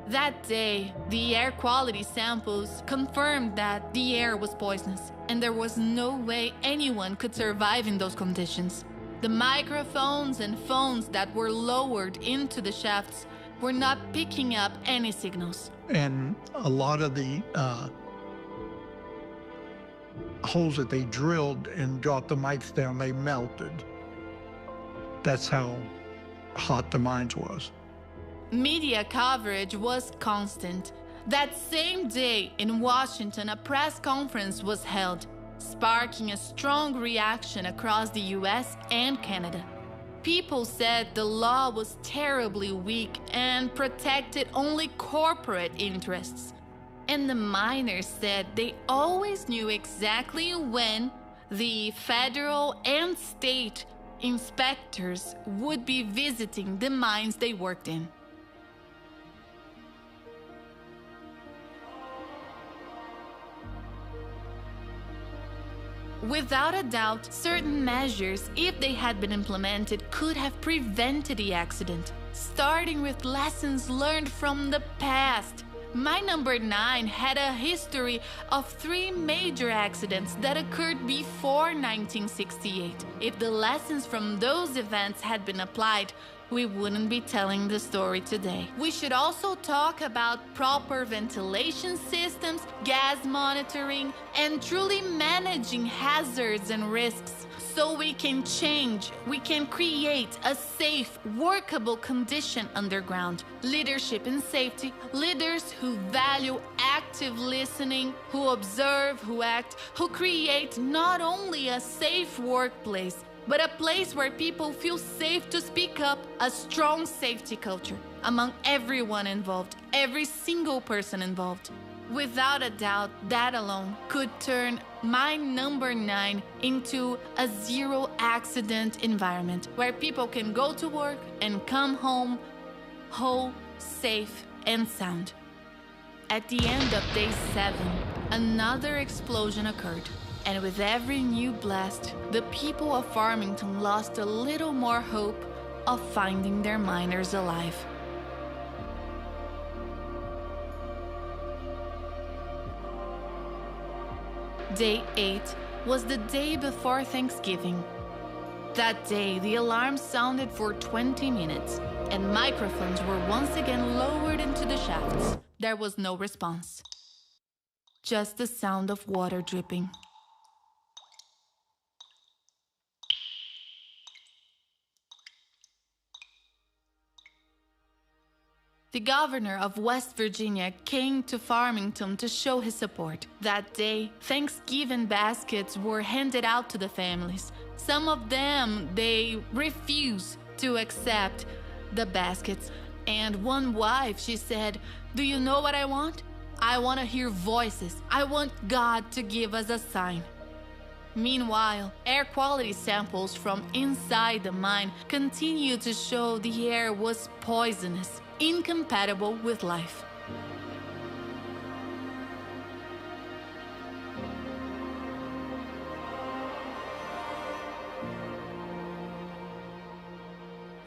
That day, the air quality samples confirmed that the air was poisonous, and there was no way anyone could survive in those conditions. The microphones and phones that were lowered into the shafts were not picking up any signals. And a lot of the holes that they drilled and got the mites down, they melted. That's how hot the mines was. Media coverage was constant. That same day in Washington, a press conference was held, sparking a strong reaction across the US and Canada. People said the law was terribly weak and protected only corporate interests. And the miners said they always knew exactly when the federal and state inspectors would be visiting the mines they worked in. Without a doubt, certain measures, if they had been implemented, could have prevented the accident. Starting with lessons learned from the past. Mine number 9 had a history of 3 major accidents that occurred before 1968. If the lessons from those events had been applied, we wouldn't be telling the story today. We should also talk about proper ventilation systems, gas monitoring, and truly managing hazards and risks so we can change, we can create a safe, workable condition underground. Leadership in safety, leaders who value active listening, who observe, who act, who create not only a safe workplace, but a place where people feel safe to speak up, a strong safety culture among everyone involved, every single person involved. Without a doubt, that alone could turn mine number 9 into a zero-accident environment where people can go to work and come home whole, safe, and sound. At the end of day 7, another explosion occurred. And with every new blast, the people of Farmington lost a little more hope of finding their miners alive. Day 8 was the day before Thanksgiving. That day, the alarm sounded for 20 minutes, and microphones were once again lowered into the shafts. There was no response, just the sound of water dripping. The governor of West Virginia came to Farmington to show his support. That day, Thanksgiving baskets were handed out to the families. Some of them, they refused to accept the baskets. And one wife, she said, "Do you know what I want? I want to hear voices. I want God to give us a sign." Meanwhile, air quality samples from inside the mine continued to show the air was poisonous, incompatible with life.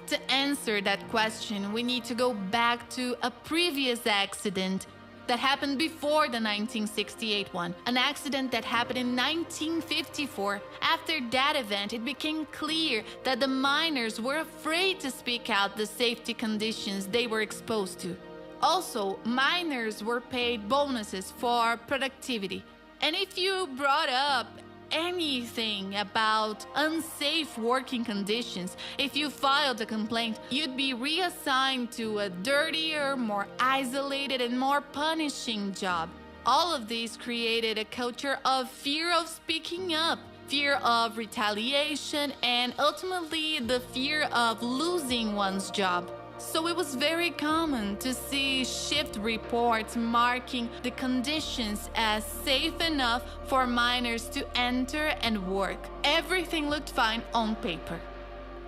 To answer that question, we need to go back to a previous accident that happened before the 1968 one, an accident that happened in 1954. After that event, it became clear that the miners were afraid to speak out the safety conditions they were exposed to. Also, miners were paid bonuses for productivity. And if you brought up anything about unsafe working conditions, if you filed a complaint, you'd be reassigned to a dirtier, more isolated, and more punishing job. All of these created a culture of fear of speaking up, fear of retaliation, and ultimately the fear of losing one's job. So it was very common to see shift reports marking the conditions as safe enough for miners to enter and work. Everything looked fine on paper.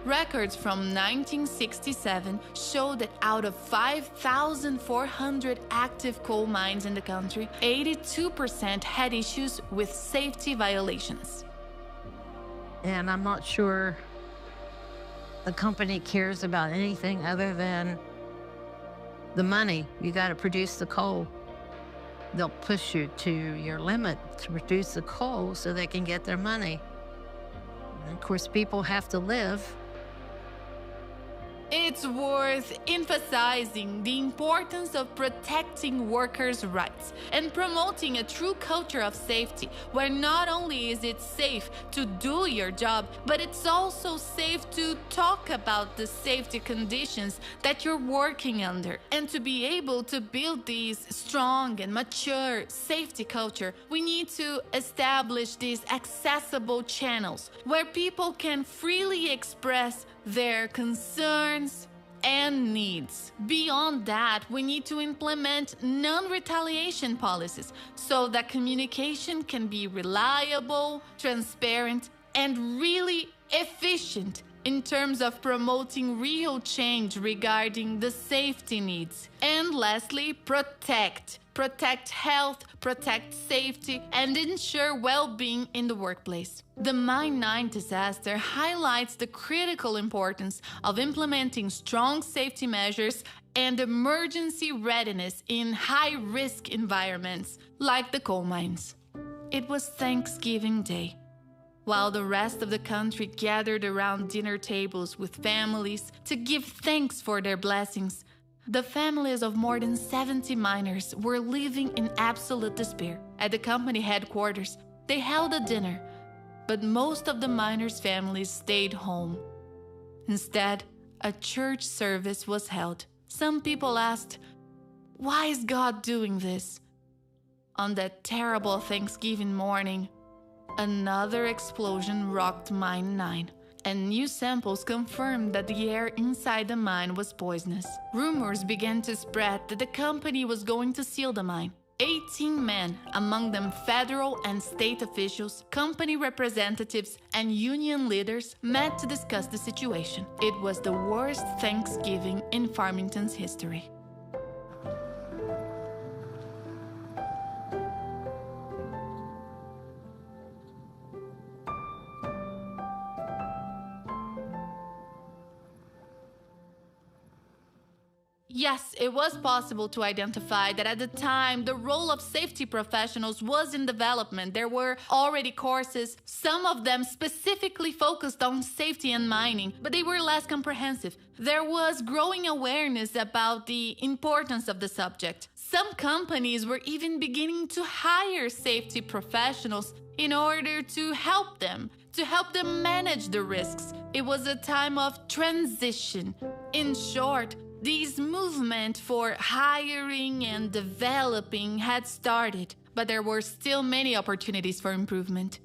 Records from 1967 show that out of 5,400 active coal mines in the country, 82% had issues with safety violations. And I'm not sure the company cares about anything other than the money. You got to produce the coal. They'll push you to your limit to produce the coal so they can get their money. And of course, people have to live. It's worth emphasizing the importance of protecting workers' rights and promoting a true culture of safety, where not only is it safe to do your job, but it's also safe to talk about the safety conditions that you're working under. And to be able to build these strong and mature safety culture, we need to establish these accessible channels where people can freely express their concerns and needs. Beyond that, we need to implement non-retaliation policies so that communication can be reliable, transparent, and really efficient in terms of promoting real change regarding the safety needs. And lastly, protect health, protect safety, and ensure well-being in the workplace. The Mine 9 disaster highlights the critical importance of implementing strong safety measures and emergency readiness in high-risk environments like the coal mines. It was Thanksgiving Day. while the rest of the country gathered around dinner tables with families to give thanks for their blessings. The families of more than 70 miners were living in absolute despair. At the company headquarters, they held a dinner, but most of the miners' families stayed home. Instead, a church service was held. Some people asked, "Why is God doing this?" On that terrible Thanksgiving morning, another explosion rocked Mine 9, and new samples confirmed that the air inside the mine was poisonous. Rumors began to spread that the company was going to seal the mine. 18 men, among them federal and state officials, company representatives, and union leaders, met to discuss the situation. It was the worst Thanksgiving in Farmington's history. Yes, it was possible to identify that at the time, the role of safety professionals was in development. There were already courses, some of them specifically focused on safety and mining, but they were less comprehensive. There was growing awareness about the importance of the subject. Some companies were even beginning to hire safety professionals in order to help them manage the risks. It was a time of transition. In short, this movement for hiring and developing had started, but there were still many opportunities for improvement.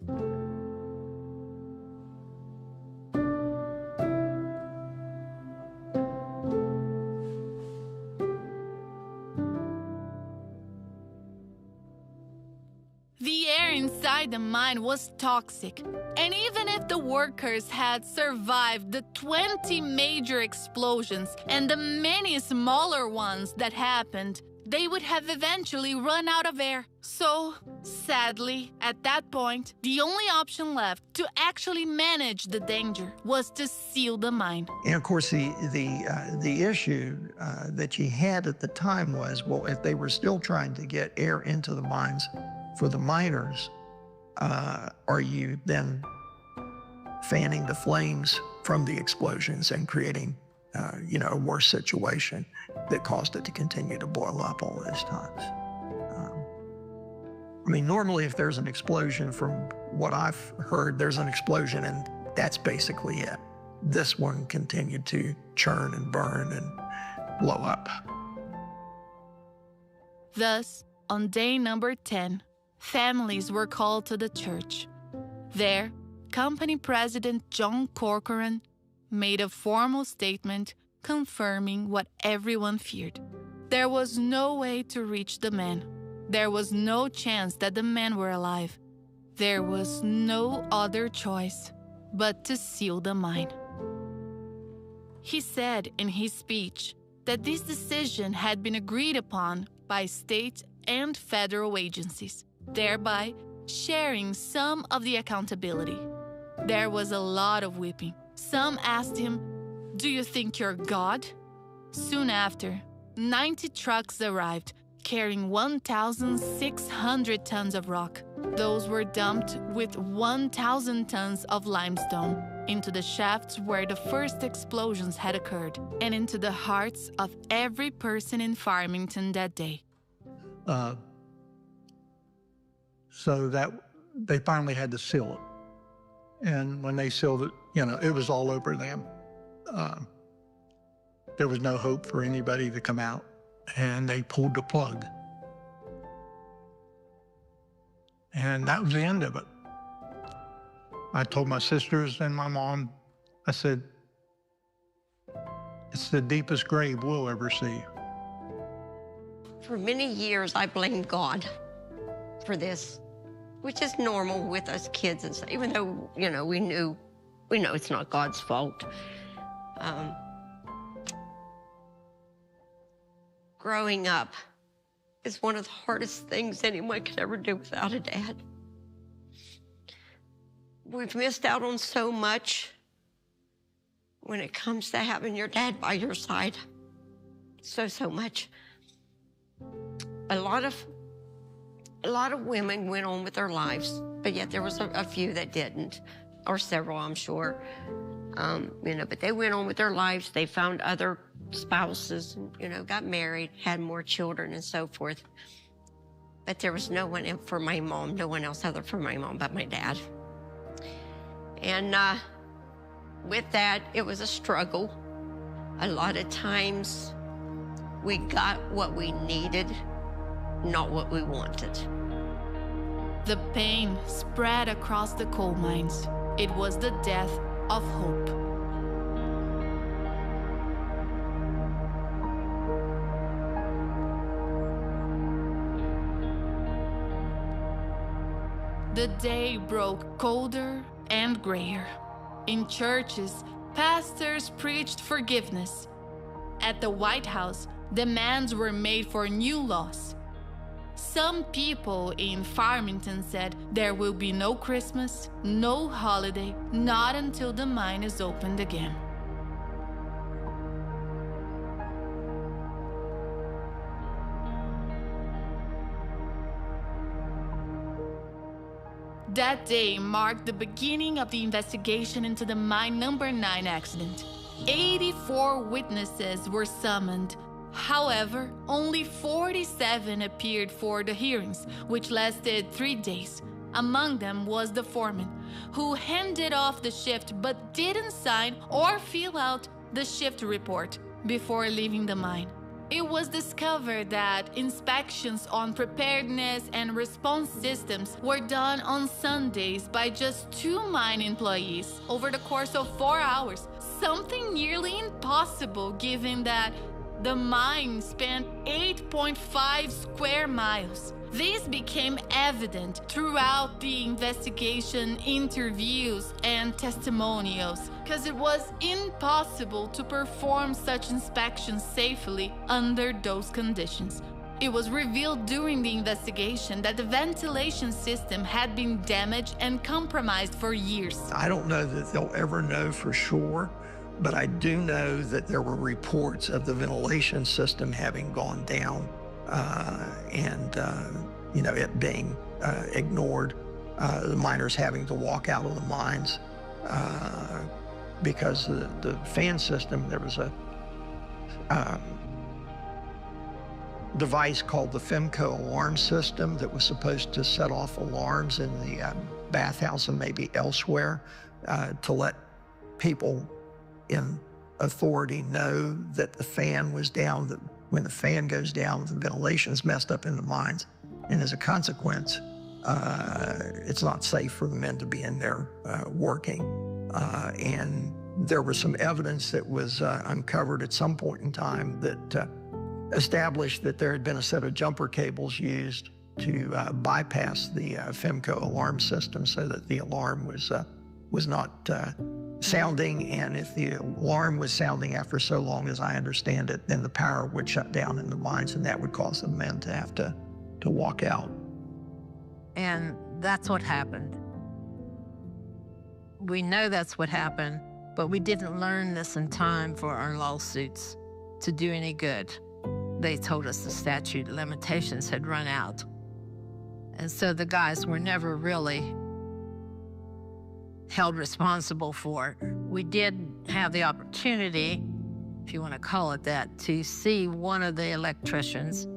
The air inside the mine was toxic, and even if the workers had survived the 20 major explosions and the many smaller ones that happened, they would have eventually run out of air. So, sadly, at that point, the only option left to actually manage the danger was to seal the mine. And of course, the issue that you had at the time was, well, if they were still trying to get air into the mines for the miners, are you then fanning the flames from the explosions and creating, a worse situation that caused it to continue to boil up all those times? Normally if there's an explosion, from what I've heard, there's an explosion and that's basically it. This one continued to churn and burn and blow up. Thus, on day number 10, families were called to the church. There, company president John Corcoran made a formal statement confirming what everyone feared. There was no way to reach the men. There was no chance that the men were alive. There was no other choice but to seal the mine. He said in his speech that this decision had been agreed upon by state and federal agencies, thereby sharing some of the accountability. There was a lot of weeping. Some asked him, "Do you think you're God?" Soon after, 90 trucks arrived, carrying 1,600 tons of rock. Those were dumped with 1,000 tons of limestone into the shafts where the first explosions had occurred, and into the hearts of every person in Farmington that day. So that they finally had to seal it. And when they sealed it, it was all over them. There was no hope for anybody to come out, and they pulled the plug. And that was the end of it. I told my sisters and my mom, I said, "It's the deepest grave we'll ever see." For many years, I blamed God for this, which is normal with us kids, and so, even though, we know it's not God's fault. Growing up is one of the hardest things anyone could ever do without a dad. We've missed out on so much when it comes to having your dad by your side. So much. A lot of A lot of women went on with their lives, but yet there was a few that didn't, or several, I'm sure. But they went on with their lives. They found other spouses, got married, had more children and so forth. But there was no one for my mom, no one else other for my mom but my dad. And with that, it was a struggle. A lot of times we got what we needed, not what we wanted. The pain spread across the coal mines. It was the death of hope. The day broke colder and grayer. In churches, pastors preached forgiveness. At the White House, demands were made for new laws. Some people in Farmington said there will be no Christmas, no holiday, not until the mine is opened again. That day marked the beginning of the investigation into the Mine No. 9 accident. 84 witnesses were summoned. However, only 47 appeared for the hearings, which lasted 3 days. Among them was the foreman, who handed off the shift but didn't sign or fill out the shift report before leaving the mine. It was discovered that inspections on preparedness and response systems were done on Sundays by just 2 mine employees over the course of 4 hours, something nearly impossible given that the mine spanned 8.5 square miles. This became evident throughout the investigation, interviews, and testimonials, because it was impossible to perform such inspections safely under those conditions. It was revealed during the investigation that the ventilation system had been damaged and compromised for years. I don't know that they'll ever know for sure, but I do know that there were reports of the ventilation system having gone down and it being ignored, the miners having to walk out of the mines because the fan system, there was a device called the 𝗵𝗄 alarm system that was supposed to set off alarms in the bathhouse and maybe elsewhere to let people in authority know that the fan was down, that when the fan goes down, the ventilation is messed up in the mines. And as a consequence, it's not safe for the men to be in there working. And there was some evidence that was uncovered at some point in time that established that there had been a set of jumper cables used to bypass the 𝗵𝗄 alarm system so that the alarm was not sounding, and if the alarm was sounding after so long as I understand it, then the power would shut down in the mines, and that would cause the men to have to walk out. And that's what happened. We know that's what happened, but we didn't learn this in time for our lawsuits to do any good. They told us the statute of limitations had run out. And so the guys were never really held responsible for it. We did have the opportunity, if you want to call it that, to see one of the electricians.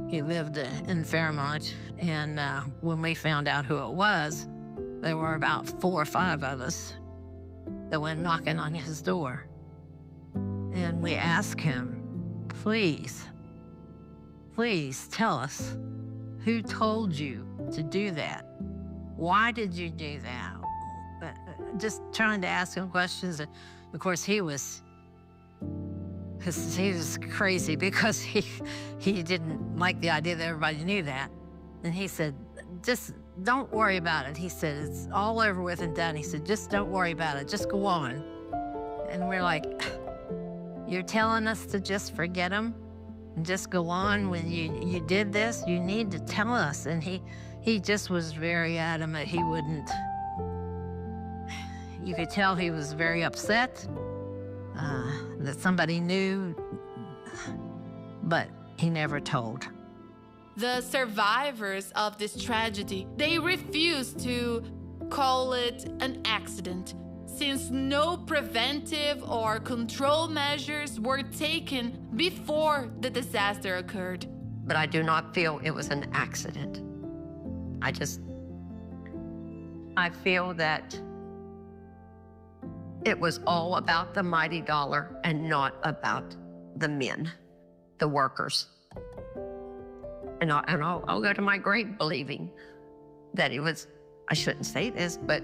He lived in Fairmont, and when we found out who it was, there were about 4 or 5 of us that went knocking on his door. And we asked him, please tell us who told you to do that? Why did you do that? Just trying to ask him questions. And of course, he was crazy because he didn't like the idea that everybody knew that. And he said, just don't worry about it. He said, it's all over with and done. He said, just don't worry about it. Just go on. And we're like, you're telling us to just forget him and just go on when you did this? You need to tell us. And he just was very adamant he wouldn't. You could tell he was very upset that somebody knew, but he never told. The survivors of this tragedy, they refuse to call it an accident, since no preventive or control measures were taken before the disaster occurred. But I do not feel it was an accident. I feel that it was all about the mighty dollar and not about the men, the workers. And I'll go to my grave believing that it was, I shouldn't say this, but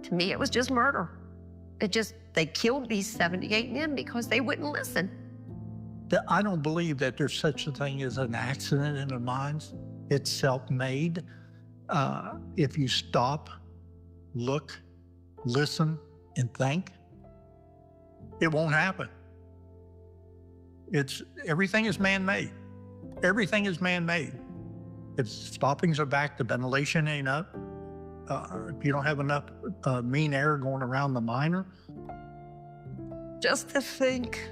to me it was just murder. They killed these 78 men because they wouldn't listen. I don't believe that there's such a thing as an accident in the mines. It's self-made. If you stop, look, listen, and think, it won't happen. Everything is man-made. Everything is man-made. If stoppings are back, the ventilation ain't up. If you don't have enough mean air going around the miner. Just to think,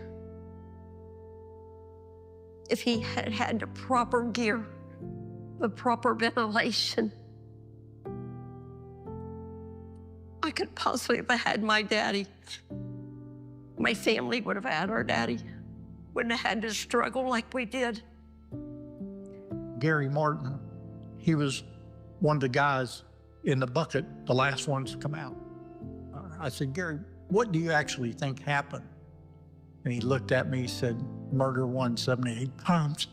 if he had had the proper gear, the proper ventilation, I could possibly have had my daddy. My family would have had our daddy. Wouldn't have had to struggle like we did. Gary Martin, he was one of the guys in the bucket, the last ones to come out. I said, Gary, what do you actually think happened? And he looked at me, he said, murder 178 times.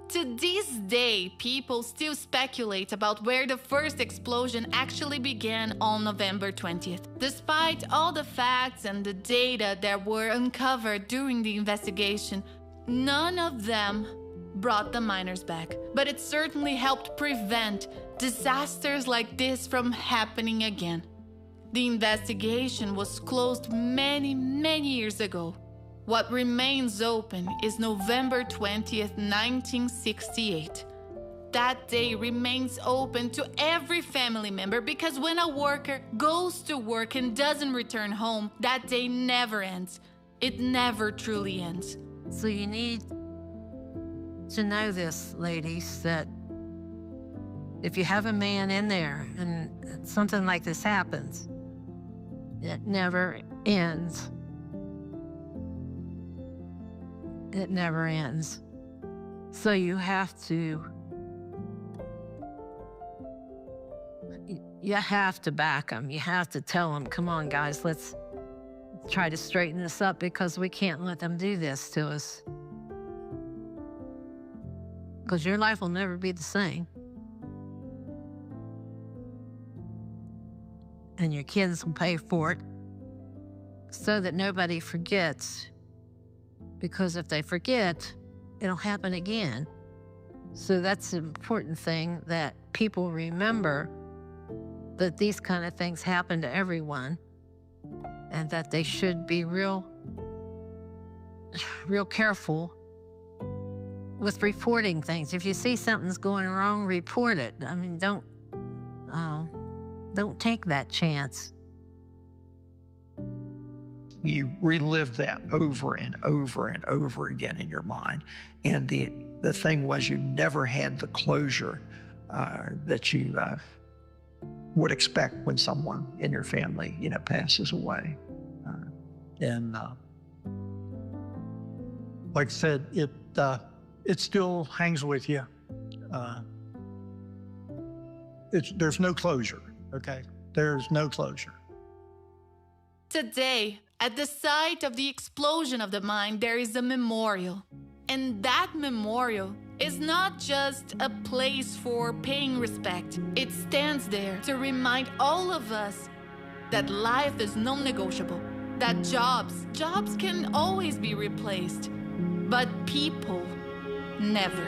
To this day, people still speculate about where the first explosion actually began on November 20th. Despite all the facts and the data that were uncovered during the investigation, none of them brought the miners back. But it certainly helped prevent disasters like this from happening again. The investigation was closed many, many years ago. What remains open is November 20th, 1968. That day remains open to every family member because when a worker goes to work and doesn't return home, that day never ends. It never truly ends. So you need to know this, ladies, that if you have a man in there and something like this happens, it never ends. It never ends. So you have to back them. You have to tell them, come on, guys, let's try to straighten this up because we can't let them do this to us. Because your life will never be the same. And your kids will pay for it so that nobody forgets. Because if they forget, it'll happen again. So that's an important thing, that people remember that these kind of things happen to everyone and that they should be real careful with reporting things. If you see something's going wrong, report it. I mean, don't take that chance. You relive that over and over and over again in your mind. And the thing was, you never had the closure that you would expect when someone in your family, passes away. Like I said, it still hangs with you. There's no closure, okay? There's no closure. Today, at the site of the explosion of the mine, there is a memorial. And that memorial is not just a place for paying respect. It stands there to remind all of us that life is non-negotiable, that jobs can always be replaced, but people never.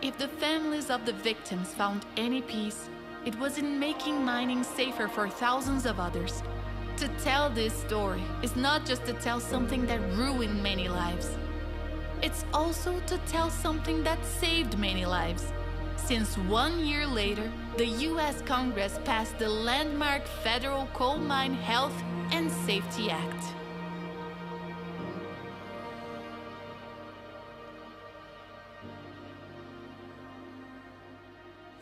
If the families of the victims found any peace, it was in making mining safer for thousands of others. To tell this story is not just to tell something that ruined many lives. It's also to tell something that saved many lives. Since 1 year later, the U.S. Congress passed the landmark Federal Coal Mine Health and Safety Act.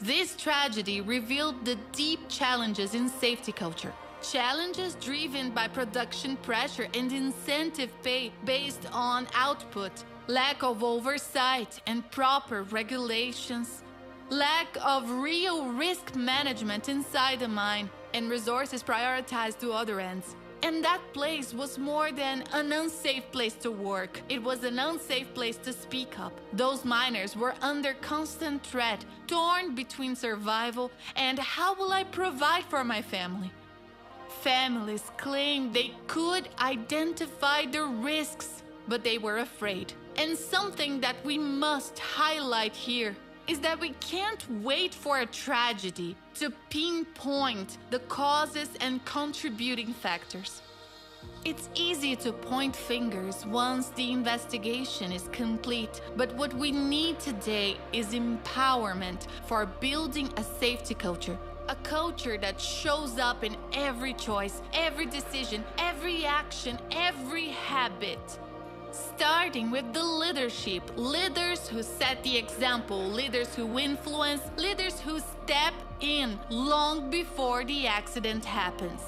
This tragedy revealed the deep challenges in safety culture. Challenges driven by production pressure and incentive pay based on output, lack of oversight and proper regulations, lack of real risk management inside the mine, and resources prioritized to other ends. And that place was more than an unsafe place to work. It was an unsafe place to speak up. Those miners were under constant threat, torn between survival and how will I provide for my family? Families claimed they could identify the risks, but they were afraid. And something that we must highlight here is that we can't wait for a tragedy to pinpoint the causes and contributing factors. It's easy to point fingers once the investigation is complete, but what we need today is empowerment for building a safety culture. A culture that shows up in every choice, every decision, every action, every habit. Starting with the leadership, leaders who set the example, leaders who influence, leaders who step in long before the accident happens.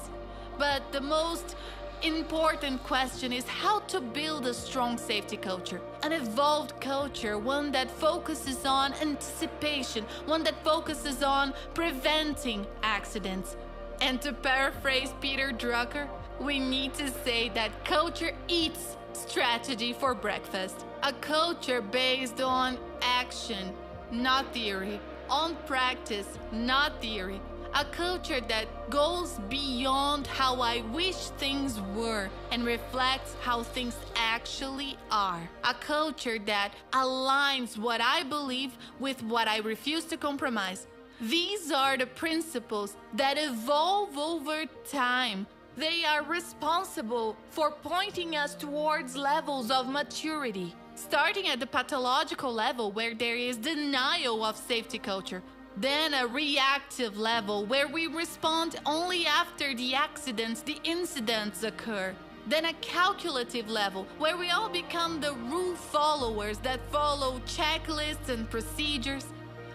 But the most important question is how to build a strong safety culture, an evolved culture, one that focuses on anticipation, one that focuses on preventing accidents. And to paraphrase Peter Drucker, we need to say that culture eats strategy for breakfast. A culture based on action, not theory, on practice, not theory. A culture that goes beyond how I wish things were and reflects how things actually are. A culture that aligns what I believe with what I refuse to compromise. These are the principles that evolve over time. They are responsible for pointing us towards levels of maturity, starting at the pathological level where there is denial of safety culture, then a reactive level where we respond only after the incidents occur, then a calculative level where we all become the rule followers that follow checklists and procedures,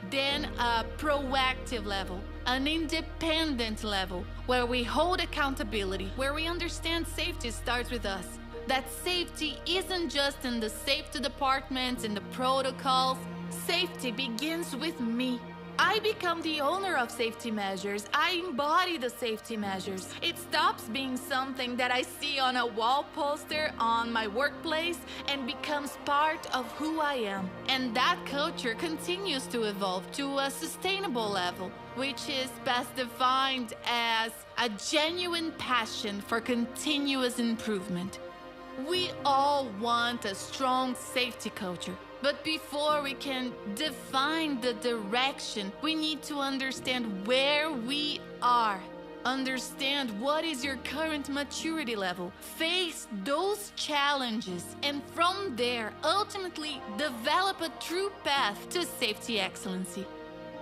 then a proactive level, an independent level where we hold accountability, where we understand safety starts with us. That safety isn't just in the safety departments and the protocols. Safety begins with me. I become the owner of safety measures. I embody the safety measures. It stops being something that I see on a wall poster on my workplace and becomes part of who I am. And that culture continues to evolve to a sustainable level, which is best defined as a genuine passion for continuous improvement. We all want a strong safety culture. But before we can define the direction, we need to understand where we are. Understand what is your current maturity level. Face those challenges, and from there, ultimately develop a true path to safety excellency.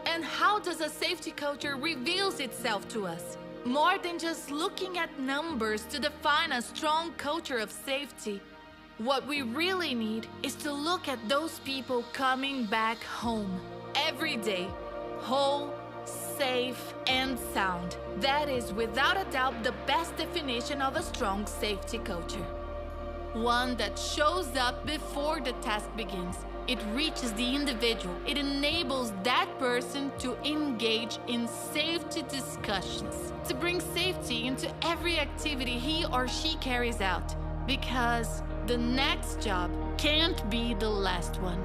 And how does a safety culture reveals itself to us? More than just looking at numbers to define a strong culture of safety. What we really need is to look at those people coming back home every day, whole, safe, and sound. That is without a doubt the best definition of a strong safety culture. One that shows up before the task begins. It reaches the individual. It enables that person to engage in safety discussions, to bring safety into every activity he or she carries out. Because the next job can't be the last one.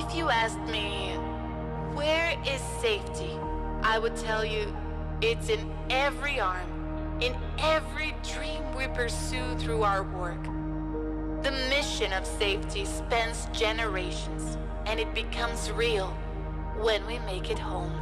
If you asked me, where is safety? I would tell you, it's in every arm, in every dream we pursue through our work. The mission of safety spans generations, and it becomes real when we make it home.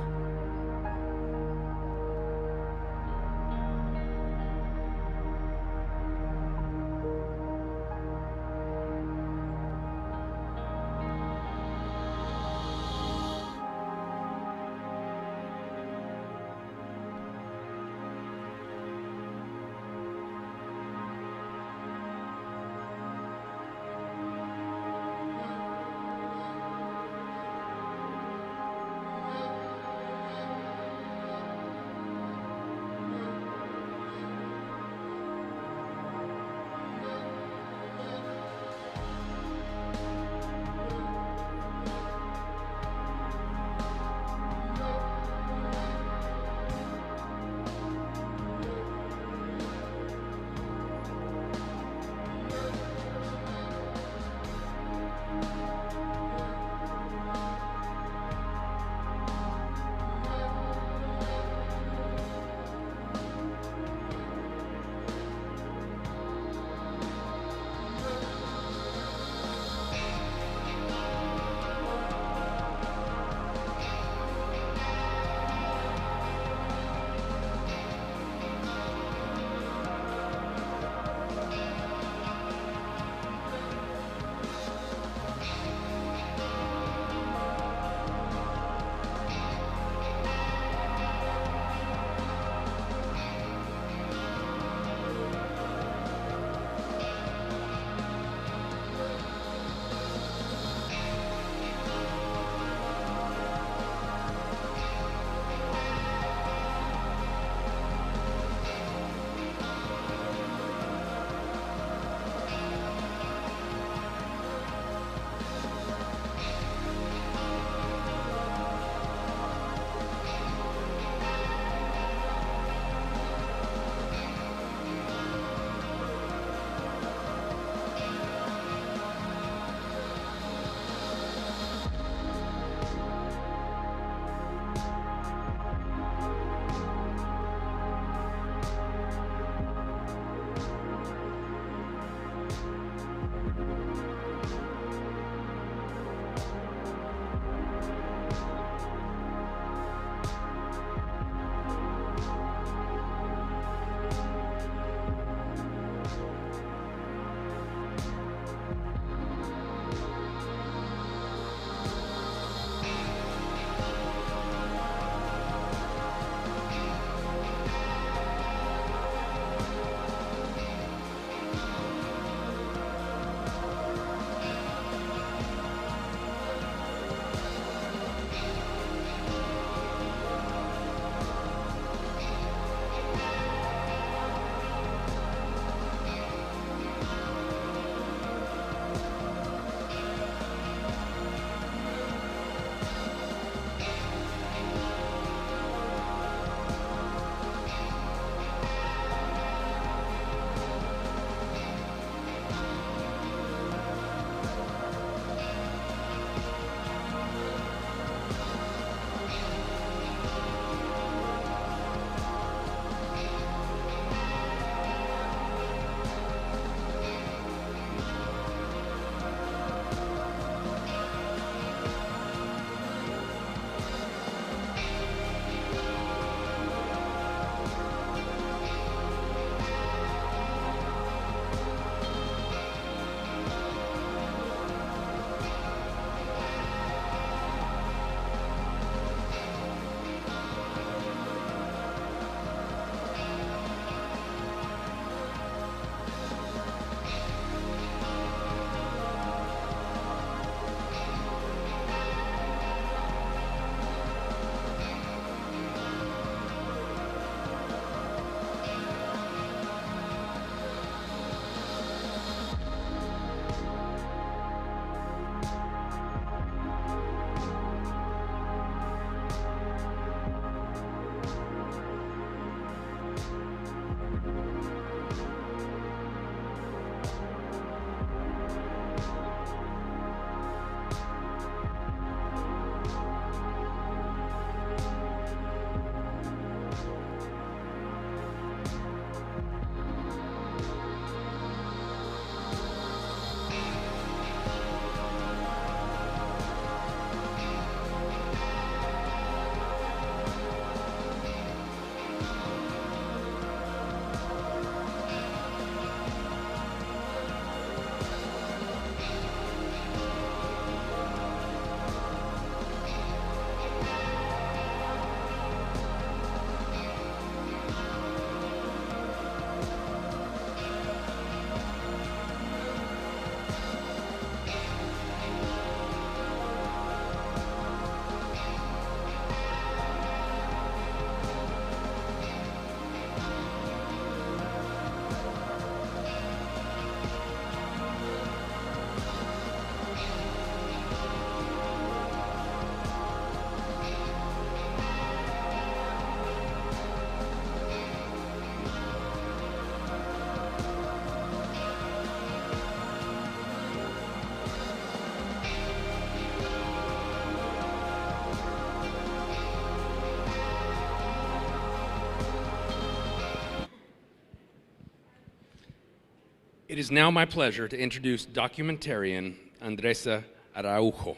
It is now my pleasure to introduce documentarian 𝗬𝗲𝗀 Araujo.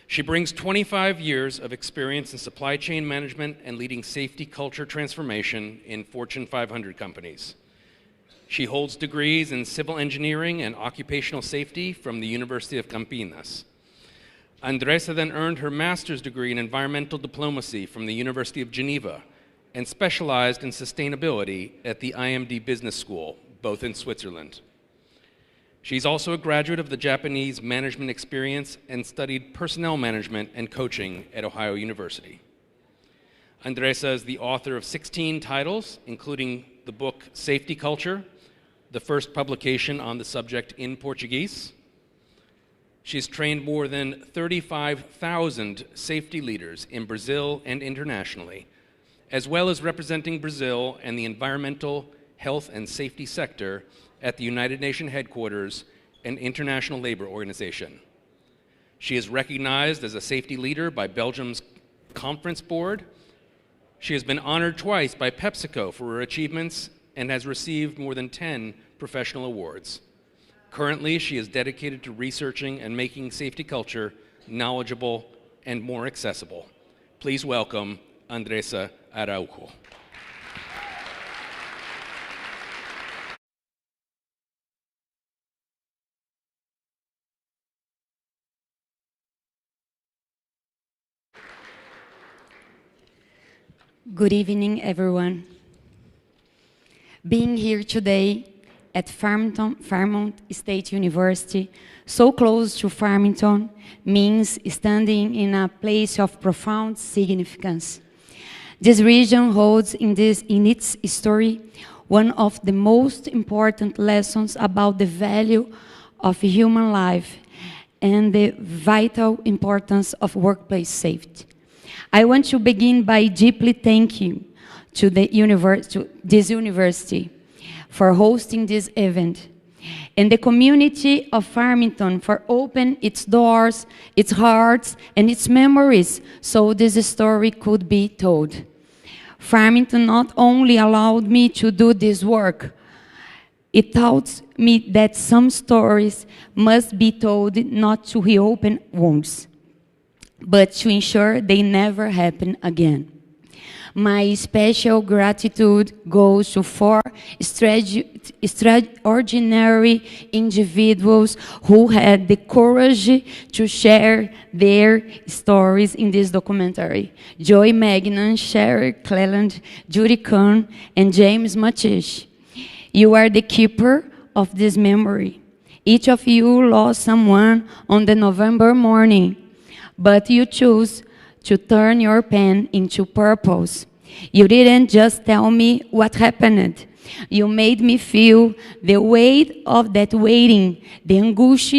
She brings 25 years of experience in supply chain management and leading safety culture transformation in Fortune 500 companies. She holds degrees in civil engineering and occupational safety from the University of Campinas. 𝗬𝗲𝗀 then earned her master's degree in environmental diplomacy from the University of Geneva and specialized in sustainability at the IMD Business School, both in Switzerland. She's also a graduate of the Japanese management experience and studied personnel management and coaching at Ohio University. 𝗬𝗲𝗀 is the author of 16 titles, including the book Safety Culture, the first publication on the subject in Portuguese. She's trained more than 35,000 safety leaders in Brazil and internationally, as well as representing Brazil and the environmental, health, and safety sector at the United Nations headquarters and International Labor Organization. She is recognized as a safety leader by Belgium's Conference Board. She has been honored twice by PepsiCo for her achievements and has received more than 10 professional awards. Currently, she is dedicated to researching and making safety culture knowledgeable and more accessible. Please welcome 𝗬𝗲𝗀 Araujo. Good evening, everyone. Being here today at Fairmont State University, so close to Farmington, means standing in a place of profound significance. This region holds in its story one of the most important lessons about the value of human life and the vital importance of workplace safety. I want to begin by deeply thanking to this university for hosting this event, and the community of Farmington for opening its doors, its hearts, and its memories so this story could be told. Farmington not only allowed me to do this work, it taught me that some stories must be told not to reopen wounds, but to ensure they never happen again. My special gratitude goes to 4 extraordinary individuals who had the courage to share their stories in this documentary: Joy Magnan, Sherry Cleland, Judy Kahn, and James Matish. You are the keeper of this memory. Each of you lost someone on the November morning, but you chose to turn your pain into purpose. You didn't just tell me what happened. You made me feel the weight of that waiting, the anguish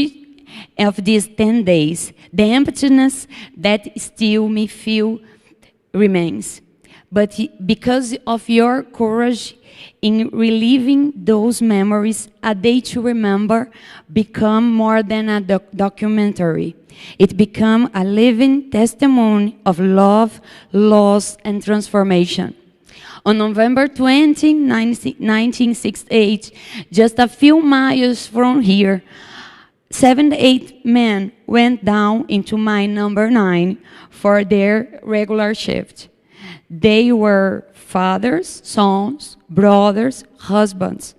of these 10 days, the emptiness that still me feel remains. But because of your courage in reliving those memories, A Day to Remember become more than a documentary. It became a living testimony of love, loss, and transformation. On November 20, 1968, just a few miles from here, 78 men went down into mine number 9 for their regular shift. They were fathers, sons, brothers, husbands.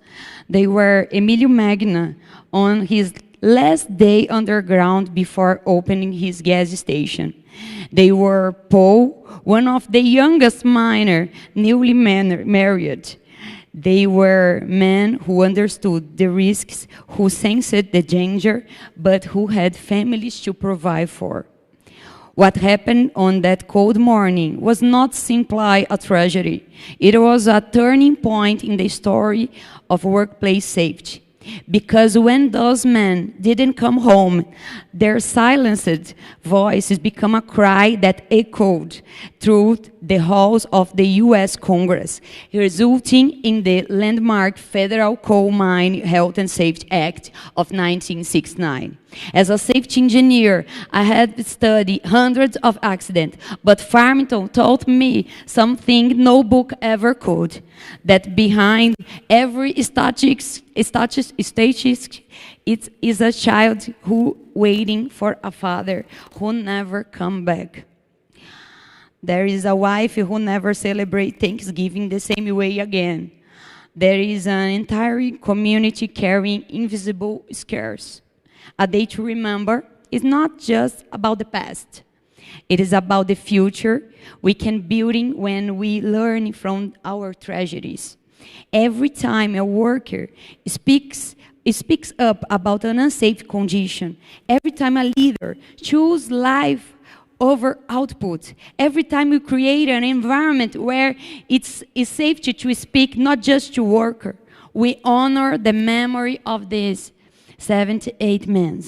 They were Emilio Magna on his last day underground before opening his gas station. They were Paul, one of the youngest miner, newly married. They were men who understood the risks, who sensed the danger, but who had families to provide for. What happened on that cold morning was not simply a tragedy. It was a turning point in the story of workplace safety. Because when those men didn't come home, their silenced voices became a cry that echoed through the halls of the U.S. Congress, resulting in the landmark Federal Coal Mine Health and Safety Act of 1969. As a safety engineer, I had studied hundreds of accidents, but Farmington taught me something no book ever could, that behind every 𝗧𝗵𝗿𝗃 is a child who waiting for a father who never come back. There is a wife who never celebrate Thanksgiving the same way again. There is an entire community carrying invisible scars. A day to remember is not just about the past. It is about the future we can build in when we learn from our tragedies. Every time a worker speaks up about an unsafe condition, every time a leader chooses life over output, every time we create an environment where it's safe to speak, not just to worker, we honor the memory of these 78 men.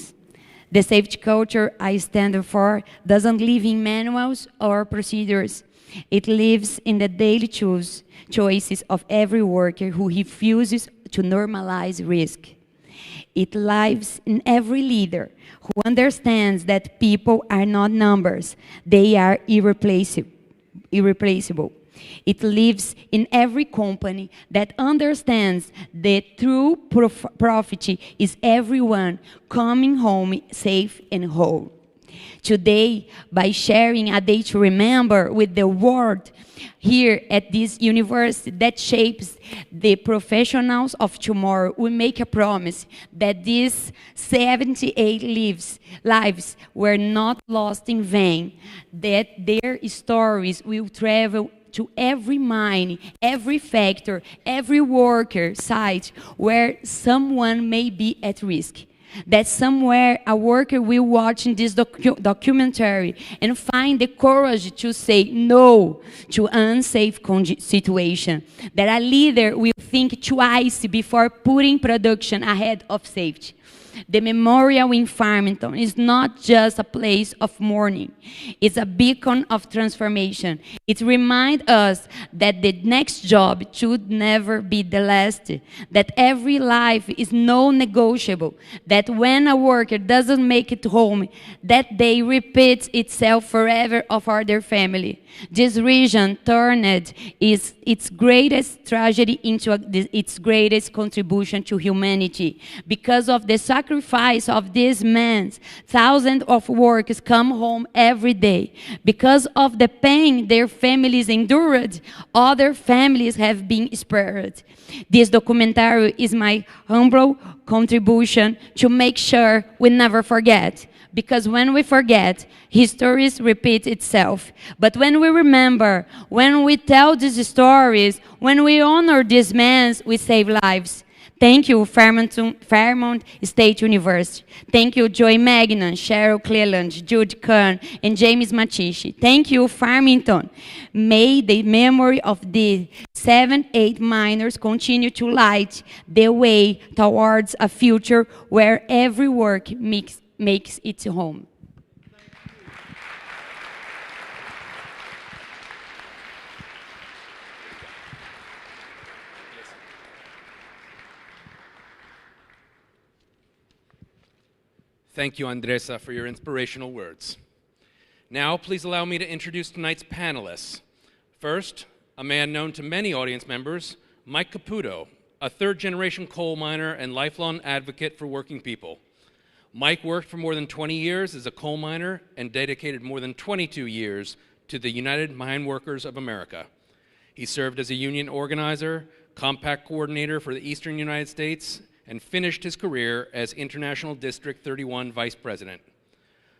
The safety culture I stand for doesn't live in manuals or procedures. It lives in the daily choices of every worker who refuses to normalize risk. It lives in every leader who understands that people are not numbers, they are irreplaceable. It lives in every company that understands that true profit is everyone coming home safe and whole. Today, by sharing a day to remember with the world here at this university that shapes the professionals of tomorrow, we make a promise that these 78 lives were not lost in vain, that their stories will travel to every mine, every factory, every worker site where someone may be at risk. That somewhere a worker will watch in this documentary and find the courage to say no to unsafe situation. That a leader will think twice before putting production ahead of safety. The memorial in Farmington is not just a place of mourning. It's a beacon of transformation. It reminds us that the next job should never be the last, that every life is non-negotiable, that when a worker doesn't make it home, that day repeats itself forever of other family. This region turned its greatest tragedy into its greatest contribution to humanity. Because of the sacrifice of these men, thousands of workers come home every day. Because of the pain their families endured, other families have been spared. This documentary is my humble contribution to make sure we never forget. Because when we forget, history repeats itself. But when we remember, when we tell these stories, when we honor these men, we save lives. Thank you, Fairmont State University. Thank you, Joy Magnan, Cheryl Cleland, Jude Kern, and James Matishi. Thank you, Farmington. May the memory of the 7-8 miners continue to light the way towards a future where every work makes its home. Thank you, Andressa, for your inspirational words. Now, please allow me to introduce tonight's panelists. First, a man known to many audience members, 𝗵𝗿𝗶𝗹𝗹, a third-generation coal miner and lifelong advocate for working people. Mike worked for more than 20 years as a coal miner and dedicated more than 22 years to the United Mine Workers of America. He served as a union organizer, compact coordinator for the Eastern United States, and finished his career as International District 31 Vice President.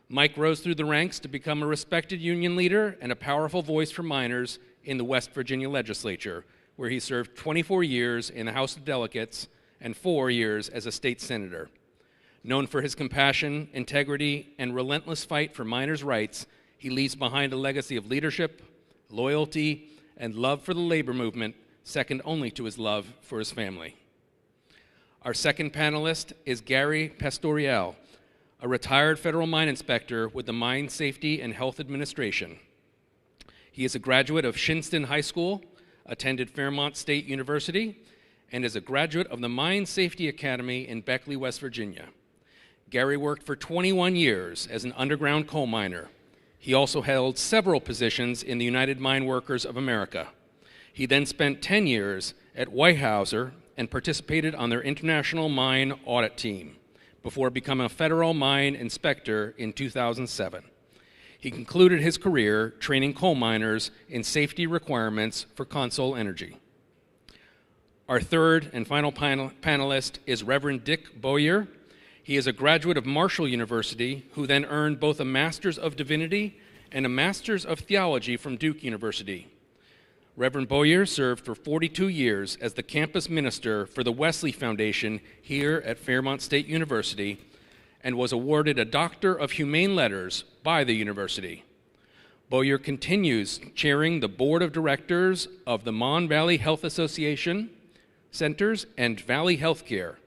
Mike rose through the ranks to become a respected union leader and a powerful voice for miners in the West Virginia legislature, where he served 24 years in the House of Delegates and 4 years as a state senator. Known for his compassion, integrity, and relentless fight for miners' rights, he leaves behind a legacy of leadership, loyalty, and love for the labor movement, second only to his love for his family. Our second panelist is 𝗤𝗵𝗿𝗆𝗃, a retired federal mine inspector with the Mine Safety and Health Administration. He is a graduate of Shinston High School, attended Fairmont State University, and is a graduate of the Mine Safety Academy in Beckley, West Virginia. Gary worked for 21 years as an underground coal miner. He also held several positions in the United Mine Workers of America. He then spent 10 years at Weyerhaeuser and participated on their international mine audit team before becoming a federal mine inspector in 2007. He concluded his career training coal miners in safety requirements for CONSOL Energy. Our third and final panelist is Reverend Dick Bowyer. He is a graduate of Marshall University who then earned both a Master's of Divinity and a Master's of Theology from Duke University. Reverend Bowyer served for 42 years as the campus minister for the Wesley Foundation here at Fairmont State University and was awarded a Doctor of Humane Letters by the university. Bowyer continues chairing the board of directors of the Mon Valley Health Association Centers and Valley Healthcare.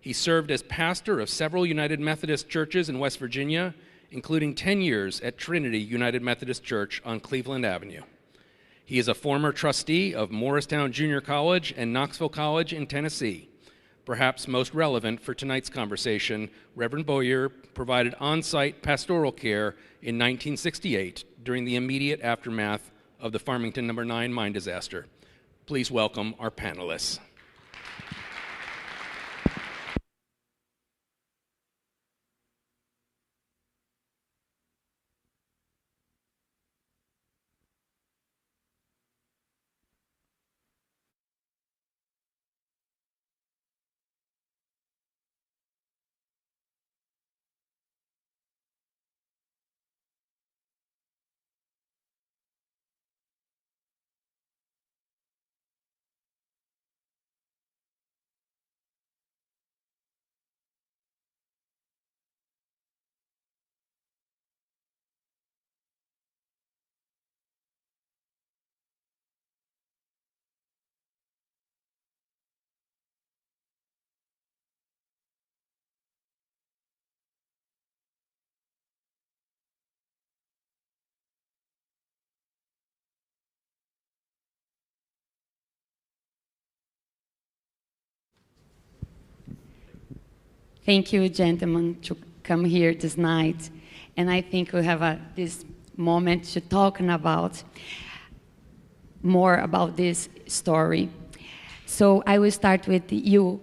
He served as pastor of several United Methodist churches in West Virginia, including 10 years at Trinity United Methodist Church on Cleveland Avenue. He is a former trustee of Morristown Junior College and Knoxville College in Tennessee. Perhaps most relevant for tonight's conversation, Reverend Bowyer provided on-site pastoral care in 1968 during the immediate aftermath of the Farmington No. 9 mine disaster. Please welcome our panelists. Thank you, gentlemen, to come here this night. And I think we have this moment to talk about more about this story. So I will start with you,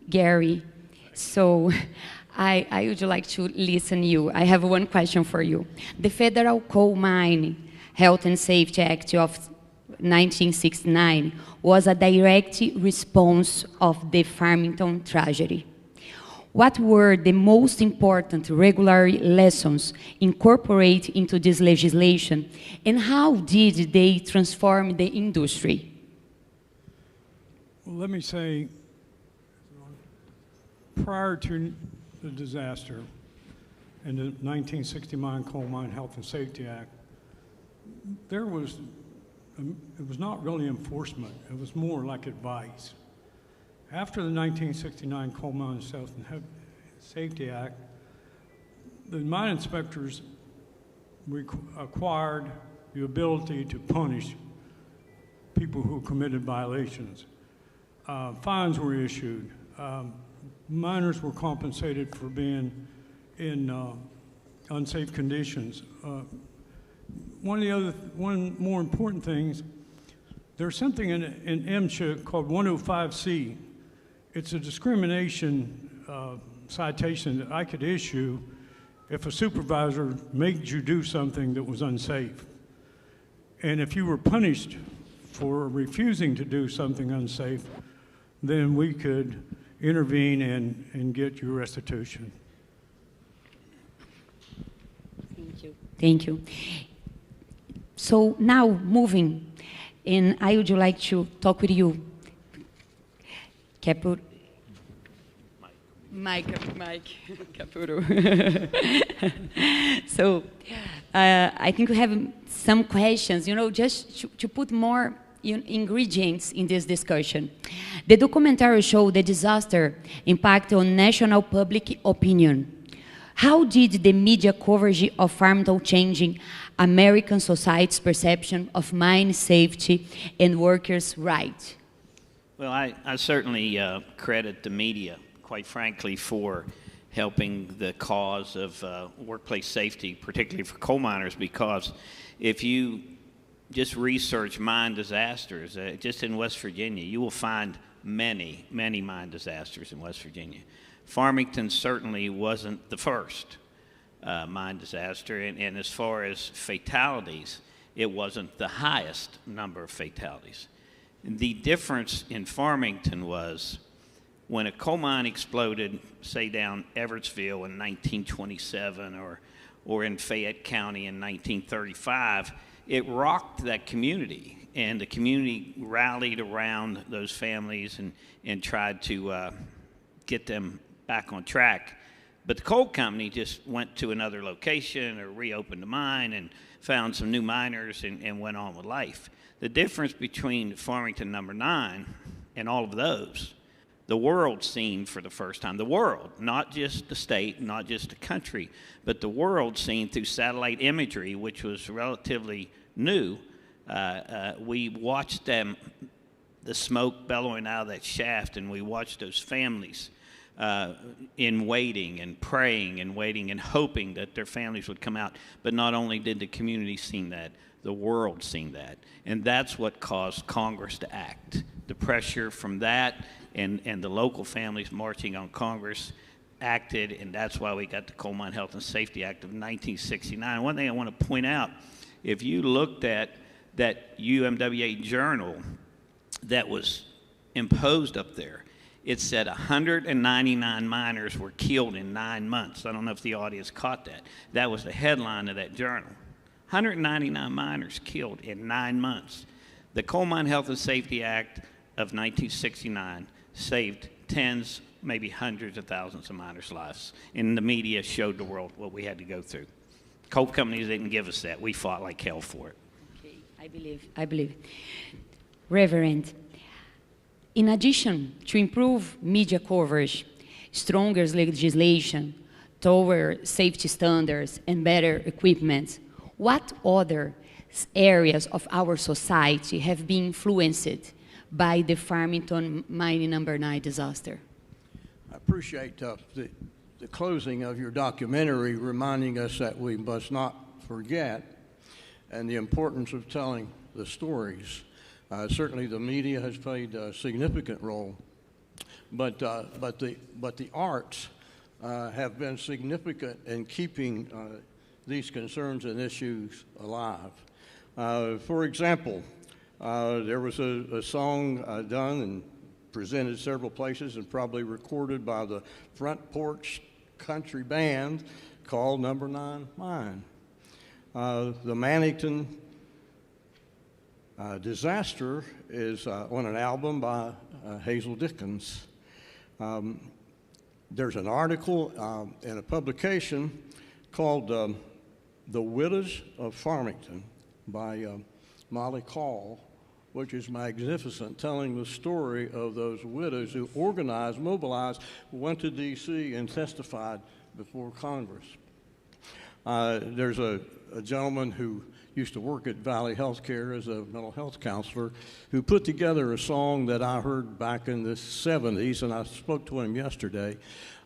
Gary. So I would like to listen to you. I have one question for you. The Federal Coal Mine Health and Safety Act of 1969 was a direct response of the Farmington tragedy. What were the most important regulatory lessons incorporated into this legislation, and how did they transform the industry? Well, let me say, prior to the disaster and the 1969 Coal Mine Health and Safety Act, it was not really enforcement, it was more like advice. After the 1969 Coal Mine Health and Safety Act, the mine inspectors acquired the ability to punish people who committed violations. Fines were issued. Miners were compensated for being in unsafe conditions. One more important things, there's something in 𝗵𝗁 called 105C. It's a discrimination citation that I could issue if a supervisor made you do something that was unsafe. And if you were punished for refusing to do something unsafe, then we could intervene and get your restitution. Thank you. Thank you. So now moving, and I would like to talk with you, Mike Capuro. So I think we have some questions, just to put more ingredients in this discussion. The documentary showed the disaster impact on national public opinion. How did the media coverage of Farmington change American society's perception of mine safety and workers' rights? Well, I certainly credit the media, quite frankly, for helping the cause of workplace safety, particularly for coal miners, because if you just research mine disasters, just in West Virginia, you will find many, many mine disasters in West Virginia. Farmington certainly wasn't the first mine disaster, and as far as fatalities, it wasn't the highest number of fatalities. The difference in Farmington was when a coal mine exploded, say down Everettsville in 1927 or in Fayette County in 1935, it rocked that community, and the community rallied around those families and tried to get them back on track. But the coal company just went to another location or reopened the mine and found some new miners and went on with life. The difference between Farmington No. 9 and all of those, the world seen for the first time, the world, not just the state, not just the country, but the world seen through satellite imagery, which was relatively new. We watched them, the smoke bellowing out of that shaft, and we watched those families in waiting and praying and waiting and hoping that their families would come out. But not only did the community see that, the world seen that. And that's what caused Congress to act. The pressure from that and the local families marching on Congress acted, and that's why we got the Coal Mine Health and Safety Act of 1969. One thing I want to point out, if you looked at that UMWA journal that was imposed up there, it said 199 miners were killed in 9 months. I don't know if the audience caught that. That was the headline of that journal. 199 miners killed in 9 months. The Coal Mine Health and Safety Act of 1969 saved tens, maybe hundreds of thousands of miners' lives. And the media showed the world what we had to go through. Coal companies didn't give us that. We fought like hell for it. Okay, I believe. Reverend, in addition to improve media coverage, stronger legislation, tower safety standards, and better equipment, what other areas of our society have been influenced by the Farmington Mining No. 9 disaster? I appreciate the closing of your documentary reminding us that we must not forget and the importance of telling the stories. Certainly the media has played a significant role, but the arts have been significant in keeping these concerns and issues alive. For example, there was a song done and presented several places and probably recorded by the Front Porch Country Band called No. 9 Mine. The Mannington disaster is on an album by Hazel Dickens. There's an article in a publication called The Widows of Farmington by Molly Call, which is magnificent, telling the story of those widows who organized, mobilized, went to D.C. and testified before Congress. There's a gentleman who used to work at Valley Healthcare as a mental health counselor who put together a song that I heard back in the 70s, and I spoke to him yesterday.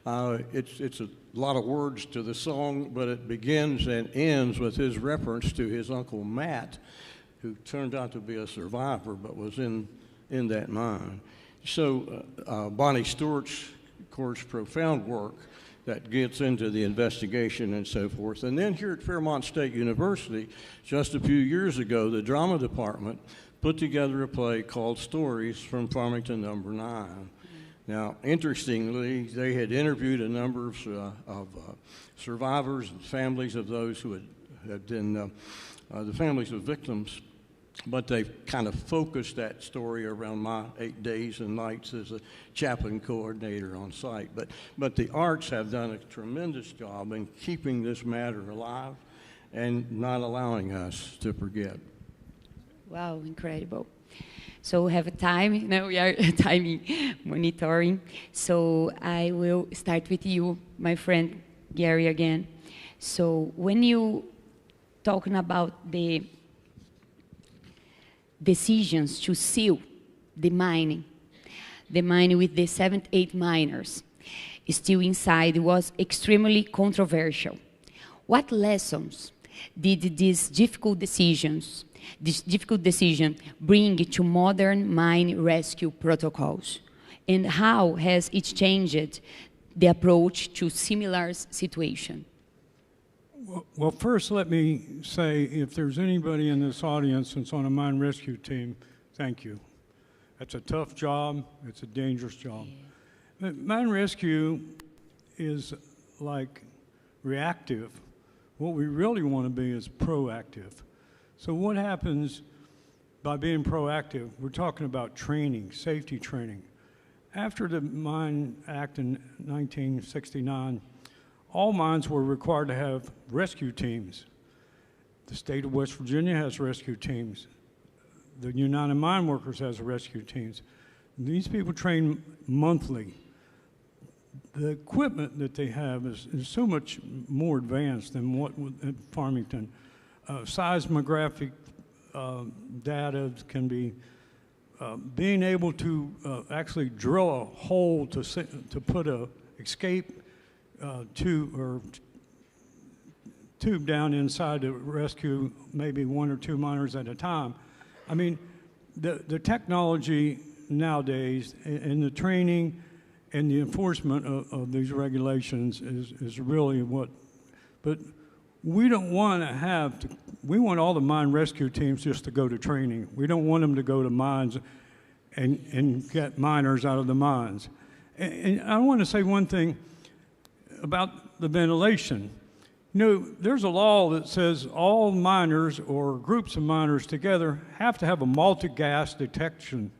It's a lot of words to the song, but it begins and ends with his reference to his Uncle Matt, who turned out to be a survivor but was in that mine. So Bonnie Stewart's, of course, profound work that gets into the investigation and so forth. And then here at Fairmont State University, just a few years ago, the drama department put together a play called Stories from Farmington No. 9. Now, interestingly, they had interviewed a number of survivors and families of those who had been the families of victims, but they've kind of focused that story around my 8 days and nights as a chaplain coordinator on site. But the arts have done a tremendous job in keeping this matter alive and not allowing us to forget. Wow, incredible. So we have time, now we are timing monitoring. So I will start with you, my friend Gary, again. So when you talking about the decisions to seal the mining with the 7-8 miners still inside was extremely controversial. What lessons did this difficult decision bring to modern mine rescue protocols? And how has it changed the approach to similar situations? Well, first let me say, if there's anybody in this audience that's on a mine rescue team, thank you. That's a tough job. It's a dangerous job. But mine rescue is like reactive. What we really want to be is proactive. So what happens by being proactive? We're talking about training, safety training. After the Mine Act in 1969, all mines were required to have rescue teams. The state of West Virginia has rescue teams. The United Mine Workers has rescue teams. These people train monthly. The equipment that they have is so much more advanced than what at Farmington. Seismographic data can be, being able to actually drill a hole to put a escape tube down inside to rescue maybe 1 or 2 miners at a time. I mean, the technology nowadays and the training and the enforcement of these regulations is really what, but we don't want to have to, we want all the mine rescue teams just to go to training. We don't want them to go to mines and get miners out of the mines. And I want to say one thing about the ventilation. You know, there's a law that says all miners or groups of miners together have to have a multi-gas detection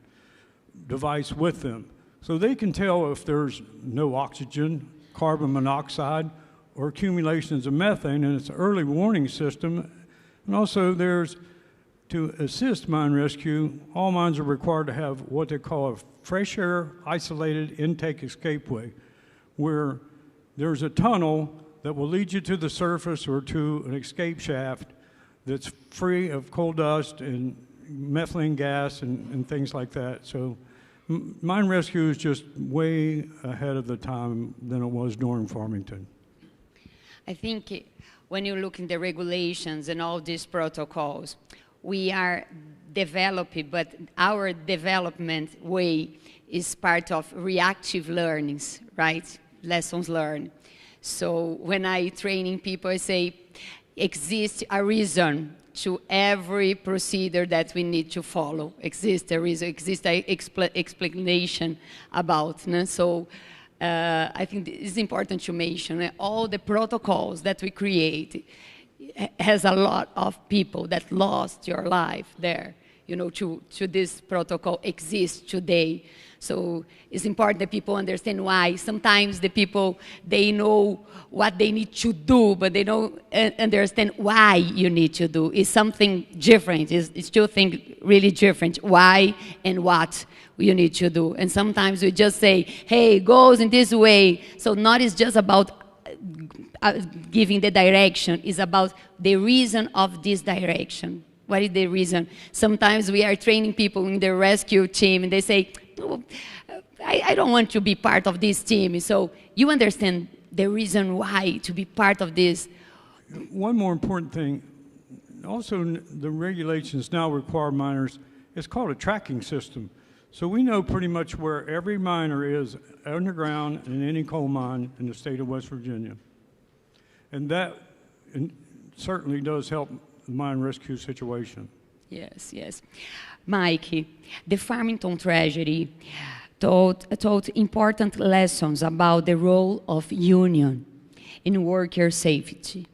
device with them. So they can tell if there's no oxygen, carbon monoxide, or accumulations of methane, and it's an early warning system. And also there's, to assist mine rescue, all mines are required to have what they call a fresh air isolated intake escapeway, where there's a tunnel that will lead you to the surface or to an escape shaft that's free of coal dust and methane gas and things like that. So mine rescue is just way ahead of the time than it was during Farmington. I think when you look in the regulations and all these protocols, we are developing, but our development way is part of reactive learnings, right? Lessons learned. So when I training people, I say, exists a reason to every procedure that we need to follow. Exists a reason, exists an explanation about. No? So I think it's important to mention all the protocols that we create has a lot of people that lost your life there, you know, to this protocol exist today. So it's important that people understand why. Sometimes the people, they know what they need to do, but they don't understand why you need to do. It's something different. It's two things really different, why and what you need to do. And sometimes we just say, hey, it goes in this way. So not is just about giving the direction, it's about the reason of this direction. What is the reason? Sometimes we are training people in the rescue team and they say, oh, I don't want to be part of this team. So you understand the reason why to be part of this. One more important thing, also the regulations now require miners, it's called a tracking system. So we know pretty much where every miner is underground in any coal mine in the state of West Virginia. And that certainly does help the mine rescue situation. Yes, yes. Mike, the Farmington tragedy taught important lessons about the role of union in worker safety.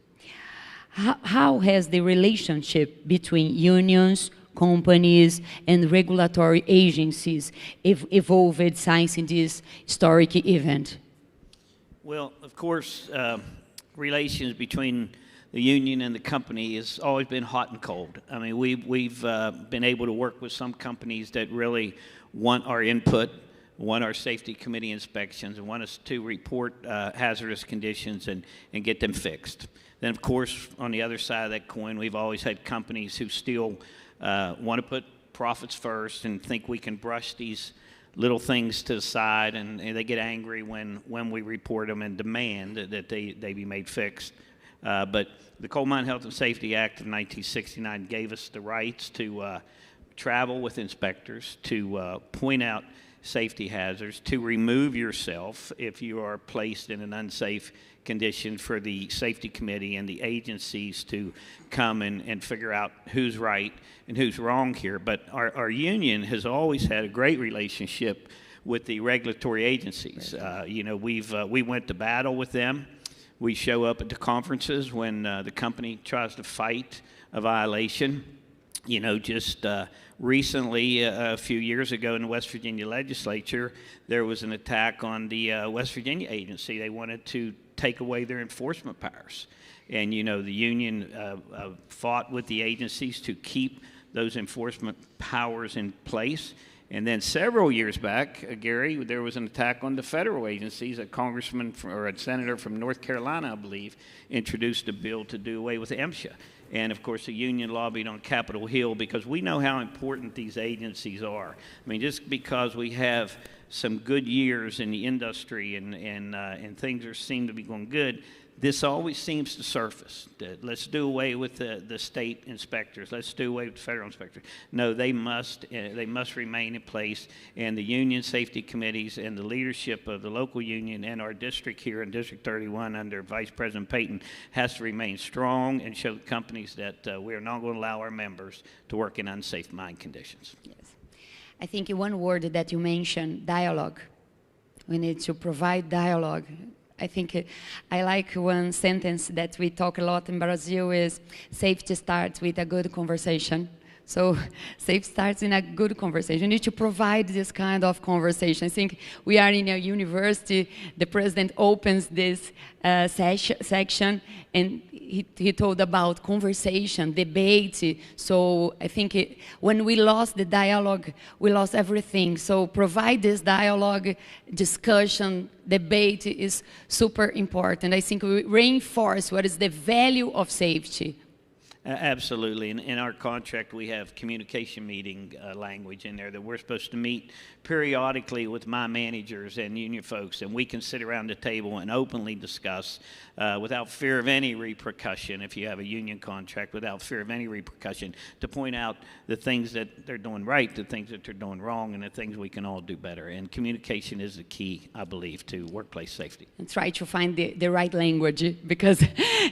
How has the relationship between unions, companies, and regulatory agencies evolved since this historic event? Well, of course, relations between the union and the company has always been hot and cold. I mean, we've been able to work with some companies that really want our input, want our safety committee inspections, and want us to report hazardous conditions and get them fixed. Then, of course, on the other side of that coin, we've always had companies who still want to put profits first and think we can brush these little things to the side, and they get angry when we report them and demand that they be made fixed. But the Coal Mine Health and Safety Act of 1969 gave us the rights to travel with inspectors, to point out safety hazards, to remove yourself if you are placed in an unsafe condition, for the safety committee and the agencies to come and figure out who's right and who's wrong here. But our union has always had a great relationship with the regulatory agencies. You know, we went to battle with them. We show up at the conferences when the company tries to fight a violation. You know, just recently, a few years ago in the West Virginia legislature, there was an attack on the West Virginia agency. They wanted to take away their enforcement powers. And, you know, the union fought with the agencies to keep those enforcement powers in place. And then several years back, Gary, there was an attack on the federal agencies. A congressman or a senator from North Carolina, I believe, introduced a bill to do away with 𝗵𝗄. And, of course, the union lobbied on Capitol Hill because we know how important these agencies are. I mean, just because we have some good years in the industry and things seem to be going good, this always seems to surface. Let's do away with the state inspectors. Let's do away with the federal inspectors. No, they must remain in place, and the union safety committees and the leadership of the local union and our district here in District 31 under Vice President Payton has to remain strong and show the companies that we are not going to allow our members to work in unsafe mine conditions. Yes. I think one word that you mentioned, dialogue. We need to provide dialogue. I think I like one sentence that we talk a lot in Brazil is safety starts with a good conversation. So safety starts in a good conversation. You need to provide this kind of conversation. I think we are in a university. The president opens this section, and he told about conversation, debate. So I think when we lost the dialogue, we lost everything. So provide this dialogue, discussion, debate is super important. I think we reinforce what is the value of safety. Absolutely. In our contract, we have communication meeting language in there that we're supposed to meet periodically with my managers and union folks, and we can sit around the table and openly discuss without fear of any repercussion, if you have a union contract, without fear of any repercussion, to point out the things that they're doing right, the things that they're doing wrong, and the things we can all do better. And communication is the key, I believe, to workplace safety. And try to find the right language, because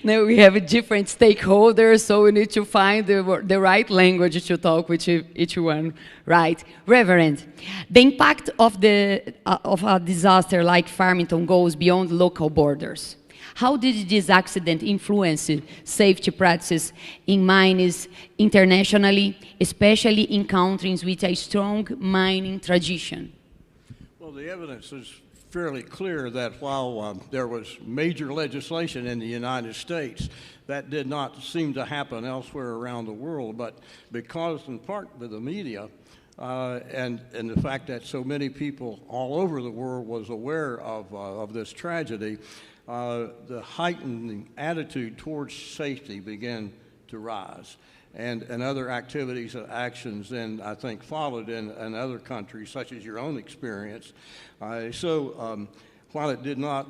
now we have different stakeholders, so we need to find the right language to talk with each one, right? Reverend, the impact of a disaster like Farmington goes beyond local borders. How did this accident influence safety practices in mines internationally, especially in countries with a strong mining tradition? Well, the evidence is fairly clear that while there was major legislation in the United States, that did not seem to happen elsewhere around the world. But because, in part, with the media and the fact that so many people all over the world was aware of this tragedy, the heightened attitude towards safety began to rise. And other activities and actions then, I think, followed in other countries, such as your own experience. So while it did not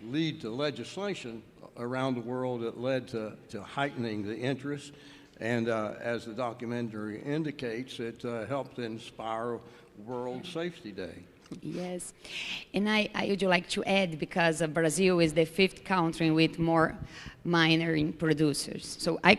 lead to legislation around the world, it led to heightening the interest. And as the documentary indicates, it helped inspire World Safety Day. Yes, and I would like to add, because Brazil is the 5th country with more mining producers. So I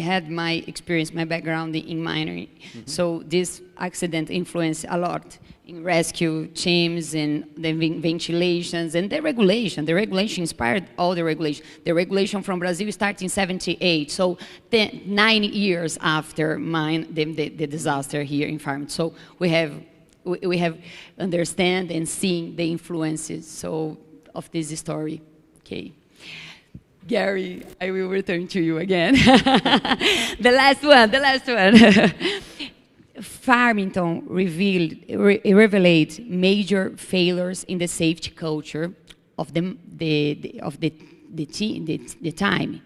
had my experience, my background in mining. So this accident influenced a lot in rescue teams and the ventilations and the regulation. The regulation inspired all the regulation. The regulation from Brazil started in 1978, so 9 years after the disaster here in Farmington. So we have understand and seen the influences of this story. Okay. Gary, I will return to you again. The last one. Farmington revealed major failures in the safety culture of the time.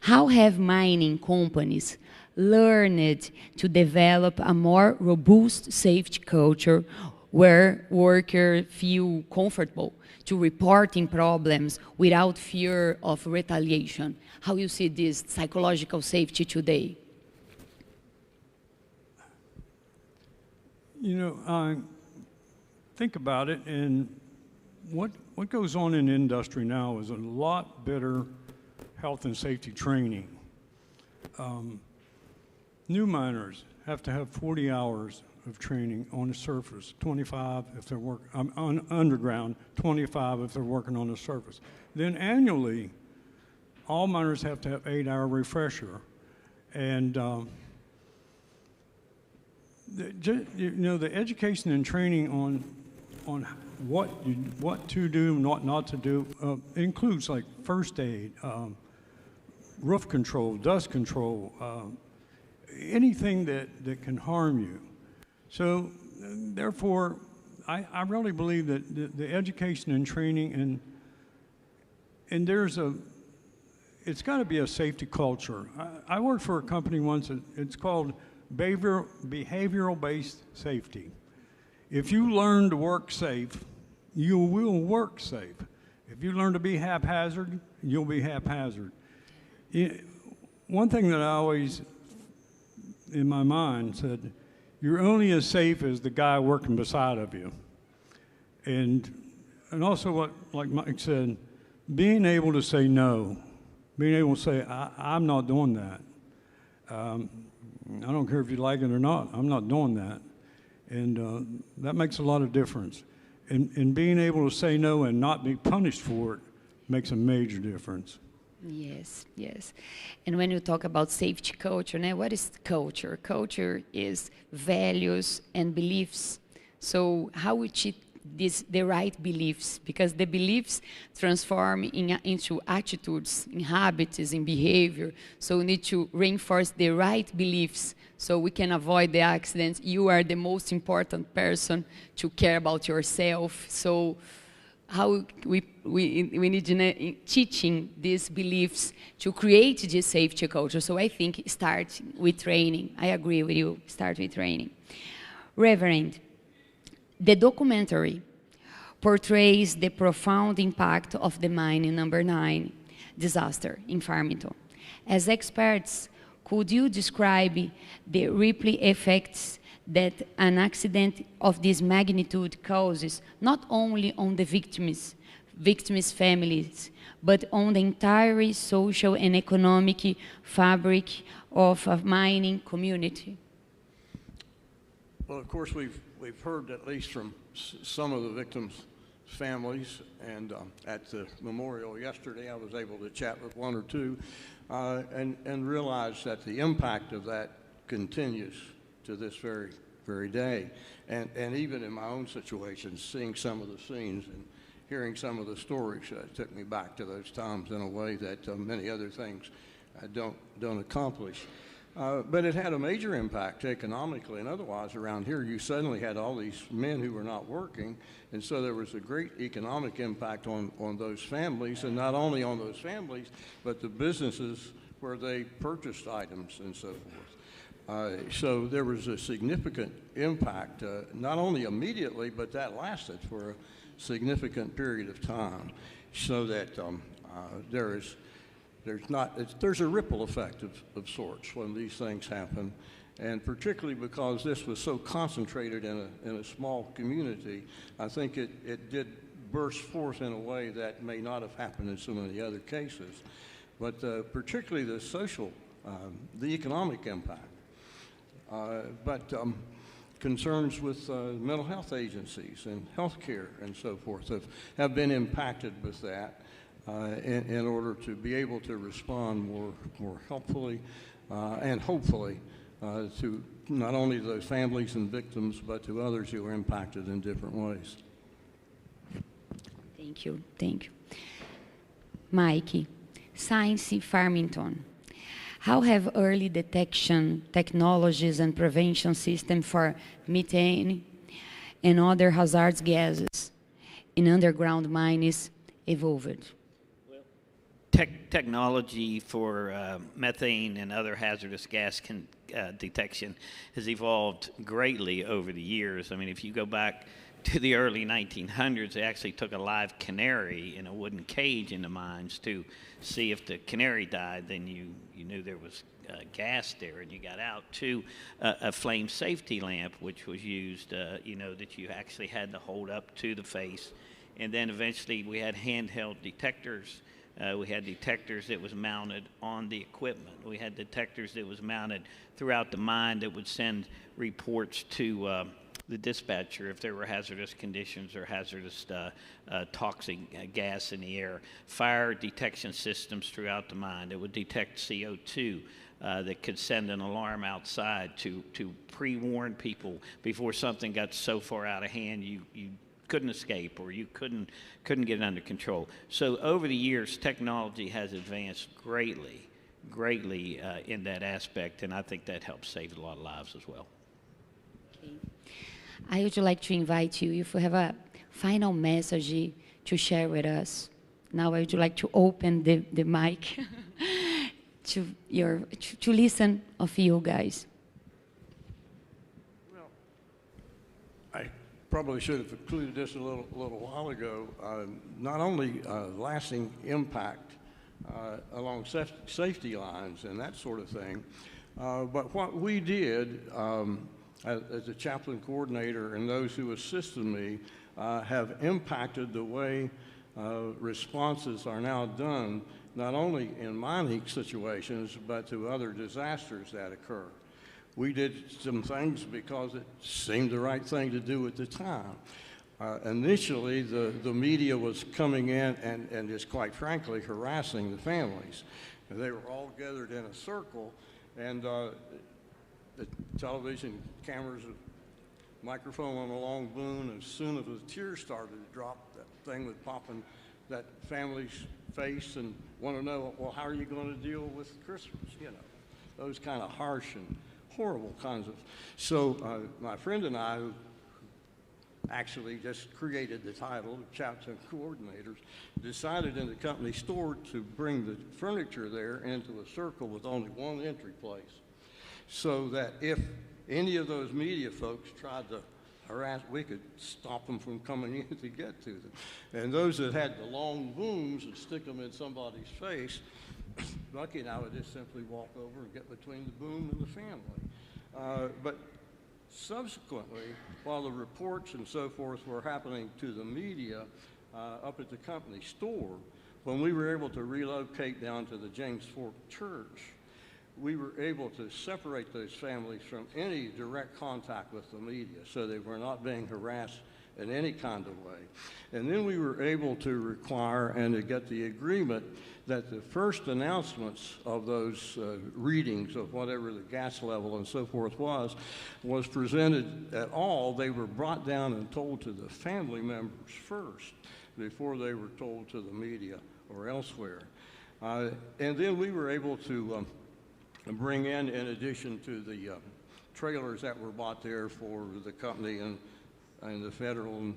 How have mining companies learned to develop a more robust safety culture where workers feel comfortable to reporting problems without fear of retaliation. How you see this psychological safety today? You know, think about it, and what goes on in the industry now is a lot better health and safety training. New miners have to have 40 hours of training on the surface, 25 if they're working on underground, 25 if they're working on the surface. Then annually, all miners have to have 8-hour refresher. And you know, the education and training on what to do and what not to do includes like first aid, roof control, dust control, anything that can harm you. So therefore, I really believe that the education and training and it's got to be a safety culture. I worked for a company once, it's called behavioral-based safety. If you learn to work safe, you will work safe. If you learn to be haphazard, you'll be haphazard. One thing that I always, in my mind, said, you're only as safe as the guy working beside of you. And also what, like Mike said, being able to say no, being able to say, I'm not doing that. I don't care if you like it or not, I'm not doing that. And that makes a lot of difference. And being able to say no and not be punished for it makes a major difference. Yes, yes. And when you talk about safety culture, now what is culture? Culture is values and beliefs. So how we teach the right beliefs? Because the beliefs transform into attitudes, in habits, in behavior. So we need to reinforce the right beliefs so we can avoid the accidents. You are the most important person to care about yourself. So how we need teaching these beliefs to create this safety culture. So I think it starts with training. I agree with you, start with training. Reverend, the documentary portrays the profound impact of the mine in number 9 disaster in Farmington. As experts, could you describe the ripple effects that an accident of this magnitude causes, not only on the victims' families, but on the entire social and economic fabric of a mining community? Well, of course, we've heard at least from some of the victims' families, and at the memorial yesterday, I was able to chat with one or two and realize that the impact of that continues to this very day. And even in my own situation, seeing some of the scenes and hearing some of the stories took me back to those times in a way that many other things don't accomplish. But it had a major impact economically and otherwise around here. You suddenly had all these men who were not working, and so there was a great economic impact on those families, and not only on those families, but the businesses where they purchased items and so forth. So there was a significant impact, not only immediately, but that lasted for a significant period of time, so that there's a ripple effect of sorts when these things happen, and particularly because this was so concentrated in a small community, I think it did burst forth in a way that may not have happened in so many other cases. But particularly the social, the economic impact. But concerns with mental health agencies and healthcare and so forth have been impacted with that. In order to be able to respond more helpfully and hopefully to not only those families and victims, but to others who are impacted in different ways. Thank you, thank you. Mike, 𝗪𝗍 Farmington. How have early detection technologies and prevention systems for methane and other hazardous gases in underground mines evolved? technology for methane and other hazardous gas detection has evolved greatly over the years. I mean, if you go back to the early 1900s, they actually took a live canary in a wooden cage in the mines to see if the canary died, then you knew there was gas there, and you got out, to a flame safety lamp, which was used, you know, that you actually had to hold up to the face. And then eventually we had handheld detectors. We had detectors that was mounted on the equipment. We had detectors that was mounted throughout the mine that would send reports to the dispatcher if there were hazardous conditions or hazardous toxic gas in the air. Fire detection systems throughout the mine that would detect CO2 that could send an alarm outside to pre-warn people before something got so far out of hand you couldn't escape or you couldn't get it under control. So over the years, technology has advanced greatly in that aspect, and I think that helps save a lot of lives as well. Okay. I would like to invite you, if you have a final message to share with us. Now I would like to open the mic to listen of you guys. Well, I probably should have included this a little while ago. Not only lasting impact along safety lines and that sort of thing, but what we did as a chaplain coordinator and those who assisted me have impacted the way responses are now done, not only in mining situations, but to other disasters that occur. We did some things because it seemed the right thing to do at the time. Initially, the media was coming in and just quite frankly harassing the families. They were all gathered in a circle, and the television cameras, a microphone on a long boom, as soon as the tears started to drop, that thing would pop in that family's face and want to know, well, how are you going to deal with Christmas? You know, those kind of harsh and horrible kinds of. So my friend and I, who actually just created the title of chaplain coordinators, decided in the company store to bring the furniture there into a circle with only one entry place, so that if any of those media folks tried to harass, we could stop them from coming in to get to them. And those that had the long booms and stick them in somebody's face, Bucky and I would just simply walk over and get between the boom and the family. But subsequently, while the reports and so forth were happening to the media up at the company store, when we were able to relocate down to the James Fork Church, we were able to separate those families from any direct contact with the media, so they were not being harassed in any kind of way. And then we were able to require and to get the agreement that the first announcements of those readings of whatever the gas level and so forth was presented at all. They were brought down and told to the family members first before they were told to the media or elsewhere. And then we were able to bring in addition to the trailers that were bought there for the company and the federal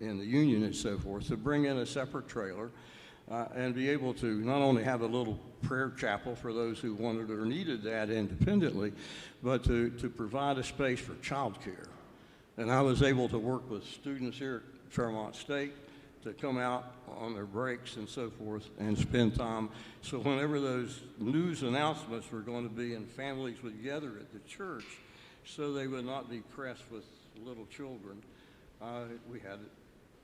and the union and so forth, to bring in a separate trailer and be able to not only have a little prayer chapel for those who wanted or needed that independently, but to provide a space for childcare. And I was able to work with students here at Fairmont State to come out on their breaks and so forth and spend time. So whenever those news announcements were going to be and families would gather at the church so they would not be pressed with little children, we had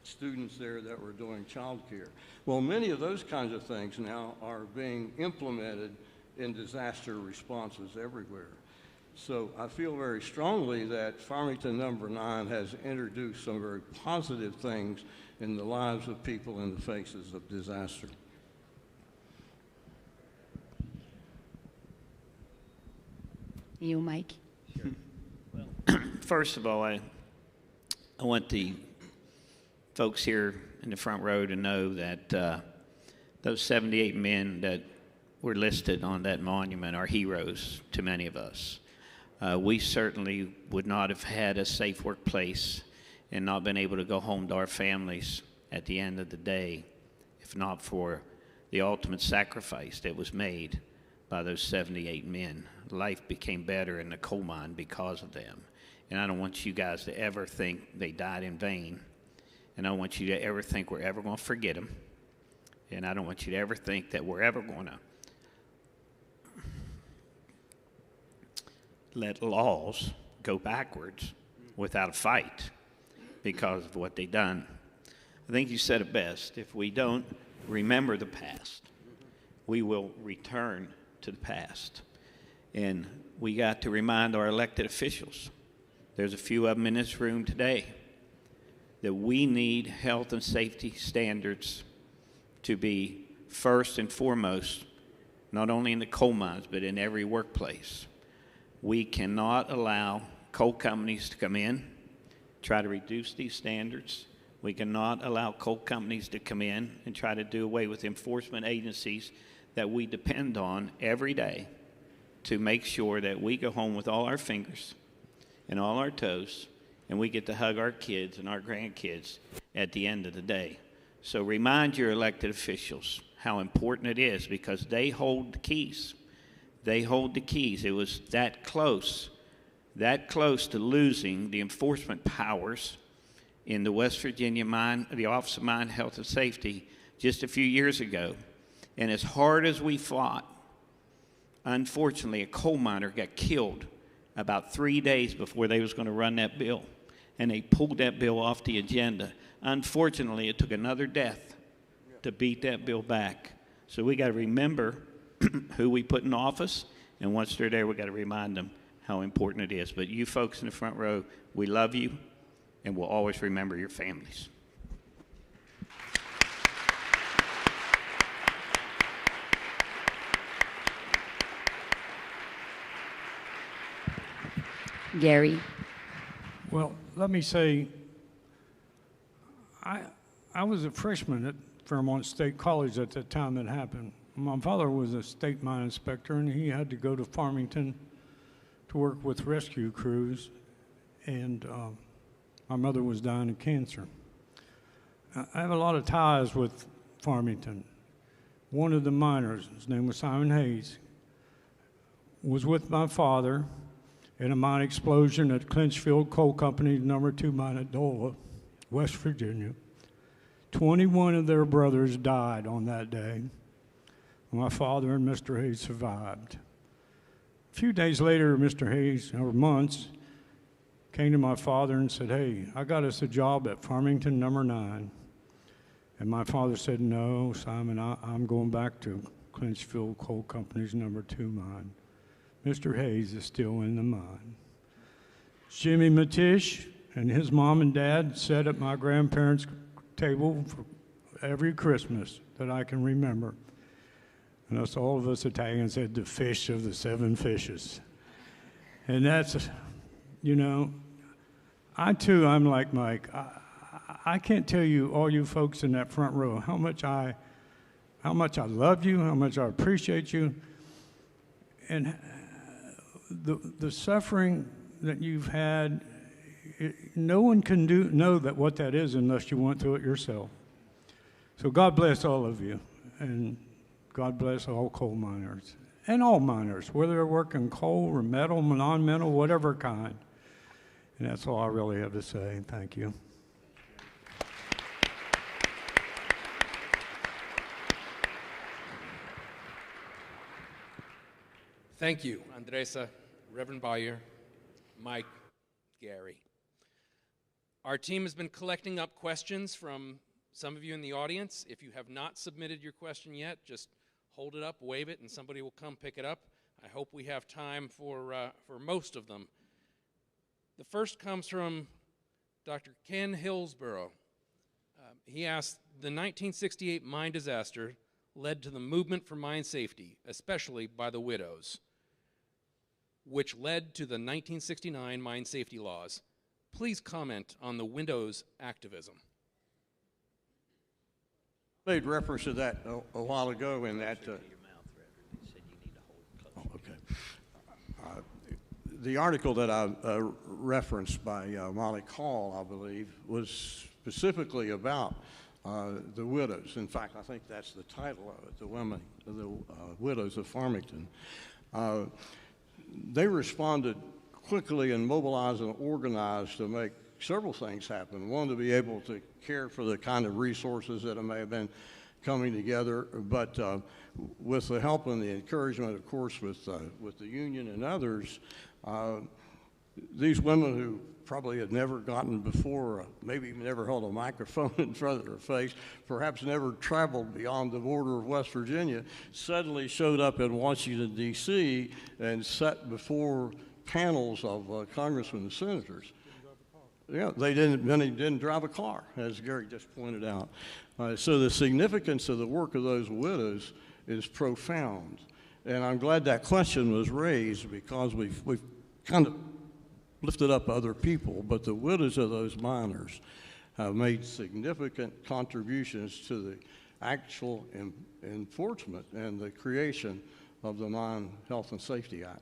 students there that were doing childcare. Well, many of those kinds of things now are being implemented in disaster responses everywhere. So I feel very strongly that Farmington No. 9 has introduced some very positive things in the lives of people in the faces of disaster. You, Mike? Sure. Well, first of all, I want the folks here in the front row to know that those 78 men that were listed on that monument are heroes to many of us. We certainly would not have had a safe workplace and not been able to go home to our families at the end of the day if not for the ultimate sacrifice that was made by those 78 men. Life became better in the coal mine because of them. And I don't want you guys to ever think they died in vain. And I don't want you to ever think we're ever going to forget them. And I don't want you to ever think that we're ever going to let laws go backwards without a fight because of what they done. I think you said it best. If we don't remember the past, we will return to the past. And we got to remind our elected officials, there's a few of them in this room today, that we need health and safety standards to be first and foremost, not only in the coal mines, but in every workplace. We cannot allow coal companies to come in, try to reduce these standards. We cannot allow coal companies to come in and try to do away with enforcement agencies that we depend on every day to make sure that we go home with all our fingers and all our toes, and we get to hug our kids and our grandkids at the end of the day. So remind your elected officials how important it is, because they hold the keys. They hold the keys. It was that close to losing the enforcement powers in the West Virginia Mine, the Office of Mine Health and Safety, just a few years ago. And as hard as we fought, unfortunately, a coal miner got killed about 3 days before they was going to run that bill. And they pulled that bill off the agenda. Unfortunately, it took another death to beat that bill back. So we got to remember who we put in office, and once they're there, we got to remind them how important it is. But you folks in the front row, we love you, and we'll always remember your families. Gary. Well, let me say, I was a freshman at Fairmont State College at the time it happened. My father was a state mine inspector, and he had to go to Farmington to work with rescue crews, and my mother was dying of cancer. I have a lot of ties with Farmington. One of the miners, his name was 𝗵𝗵𝗄𝗃 Hayes, was with my father in a mine explosion at Clinchfield Coal Company's No. 2 mine at 𝗏𝗏, West Virginia. 21 of their brothers died on that day. My father and Mr. Hayes survived. A few days later, Mr. Hayes, or months, came to my father and said, "Hey, I got us a job at Farmington No. 9. And my father said, "No, Simon, I'm going back to Clinchfield Coal Company's No. 2 mine. Mr. Hayes is still in the mine." 𝗬𝗵𝗿𝗃 and his mom and dad sat at my grandparents' table for every Christmas that I can remember. And us, all of us Italians said, "the fish of the 7 fishes." And that's, you know, I'm like Mike. I can't tell you, all you folks in that front row, how much I love you, how much I appreciate you. And the suffering that you've had, no one can know what that is unless you went through it yourself. So God bless all of you, and God bless all coal miners, and all miners, whether they're working coal or metal, non-metal, whatever kind. And that's all I really have to say. Thank you. Thank you, Andresa, Reverend Bayer, Mike, Gary. Our team has been collecting up questions from some of you in the audience. If you have not submitted your question yet, just hold it up, wave it, and somebody will come pick it up. I hope we have time for most of them. The first comes from Dr. Ken Hillsborough. He asked, the 1968 mine disaster led to the movement for mine safety, especially by the widows, which led to the 1969 mine safety laws. Please comment on the widows' activism. Made reference to that a while ago in that. The article that I referenced by Molly Call, I believe, was specifically about the widows. In fact, I think that's the title of it, the Widows of Farmington. They responded quickly and mobilized and organized to make several things happen. One, to be able to care for the kind of resources that may have been coming together, but with the help and the encouragement, of course, with the union and others, these women who probably had never gotten before, maybe never held a microphone in front of their face, perhaps never traveled beyond the border of West Virginia, suddenly showed up in Washington, D.C. and sat before panels of congressmen and senators. Yeah, many didn't drive a car, as Gary just pointed out. So the significance of the work of those widows is profound. And I'm glad that question was raised, because we've kind of lifted up other people, but the widows of those miners have made significant contributions to the actual enforcement and the creation of the Mine Health and Safety Act.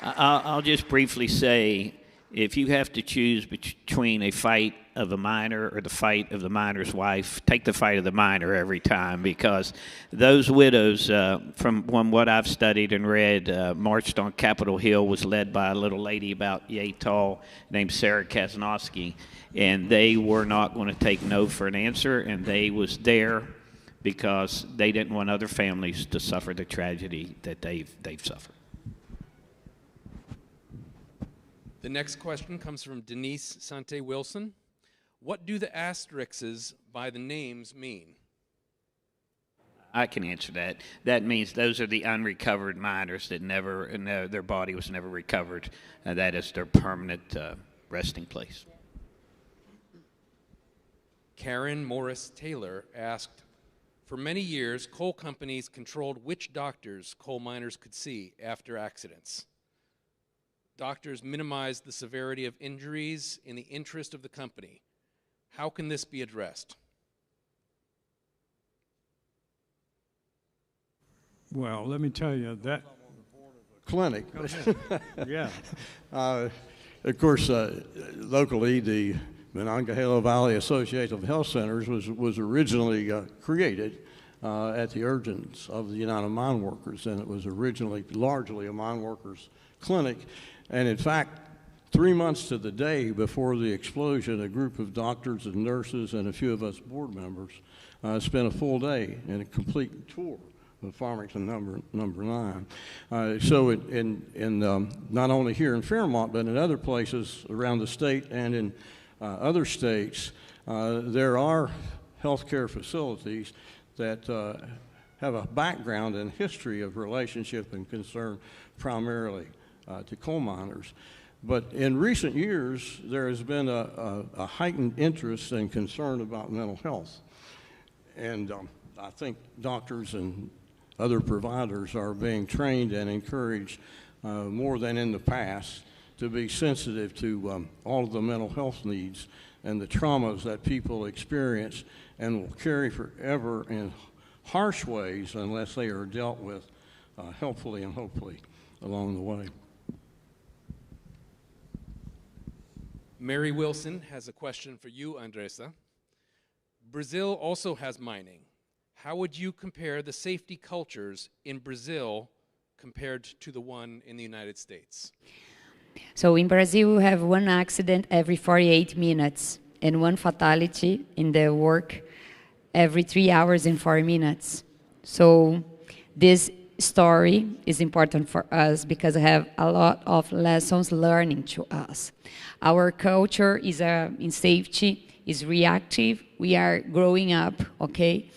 I'll just briefly say, if you have to choose between a fight of a miner or the fight of the miner's wife, take the fight of the miner every time, because those widows, from what I've studied and read, marched on Capitol Hill, was led by a little lady about yay tall named Sarah Kazanowski, and they were not going to take no for an answer, and they was there because they didn't want other families to suffer the tragedy that they've suffered. The next question comes from Denise Sante Wilson. What do the asterisks by the names mean? I can answer that. That means those are the unrecovered miners that their body was never recovered. That is their permanent resting place. Karen Morris Taylor asked, for many years, coal companies controlled which doctors coal miners could see after accidents. Doctors minimized the severity of injuries in the interest of the company. How can this be addressed? Well, let me tell you that clinic. Yeah. Of course, locally, the Monongahela Valley Association of Health Centers was originally created at the urgence of the United Mine Workers, and it was originally largely a mine workers clinic. And in fact, 3 months to the day before the explosion, a group of doctors and nurses and a few of us board members spent a full day in a complete tour of Farmington number 9. So not only here in Fairmont, but in other places around the state and in other states, there are healthcare facilities that have a background and history of relationship and concern primarily to coal miners. But in recent years, there has been a heightened interest and concern about mental health. And I think doctors and other providers are being trained and encouraged more than in the past to be sensitive to all of the mental health needs and the traumas that people experience and will carry forever in harsh ways unless they are dealt with helpfully and hopefully along the way. Mary Wilson has a question for you, Andressa. Brazil also has mining. How would you compare the safety cultures in Brazil compared to the one in the United States? So in Brazil, we have one accident every 48 minutes and one fatality in the work every 3 hours and 4 minutes. So this story is important for us because we have a lot of lessons learning to us. Our culture is in safety is reactive. We are growing up, okay?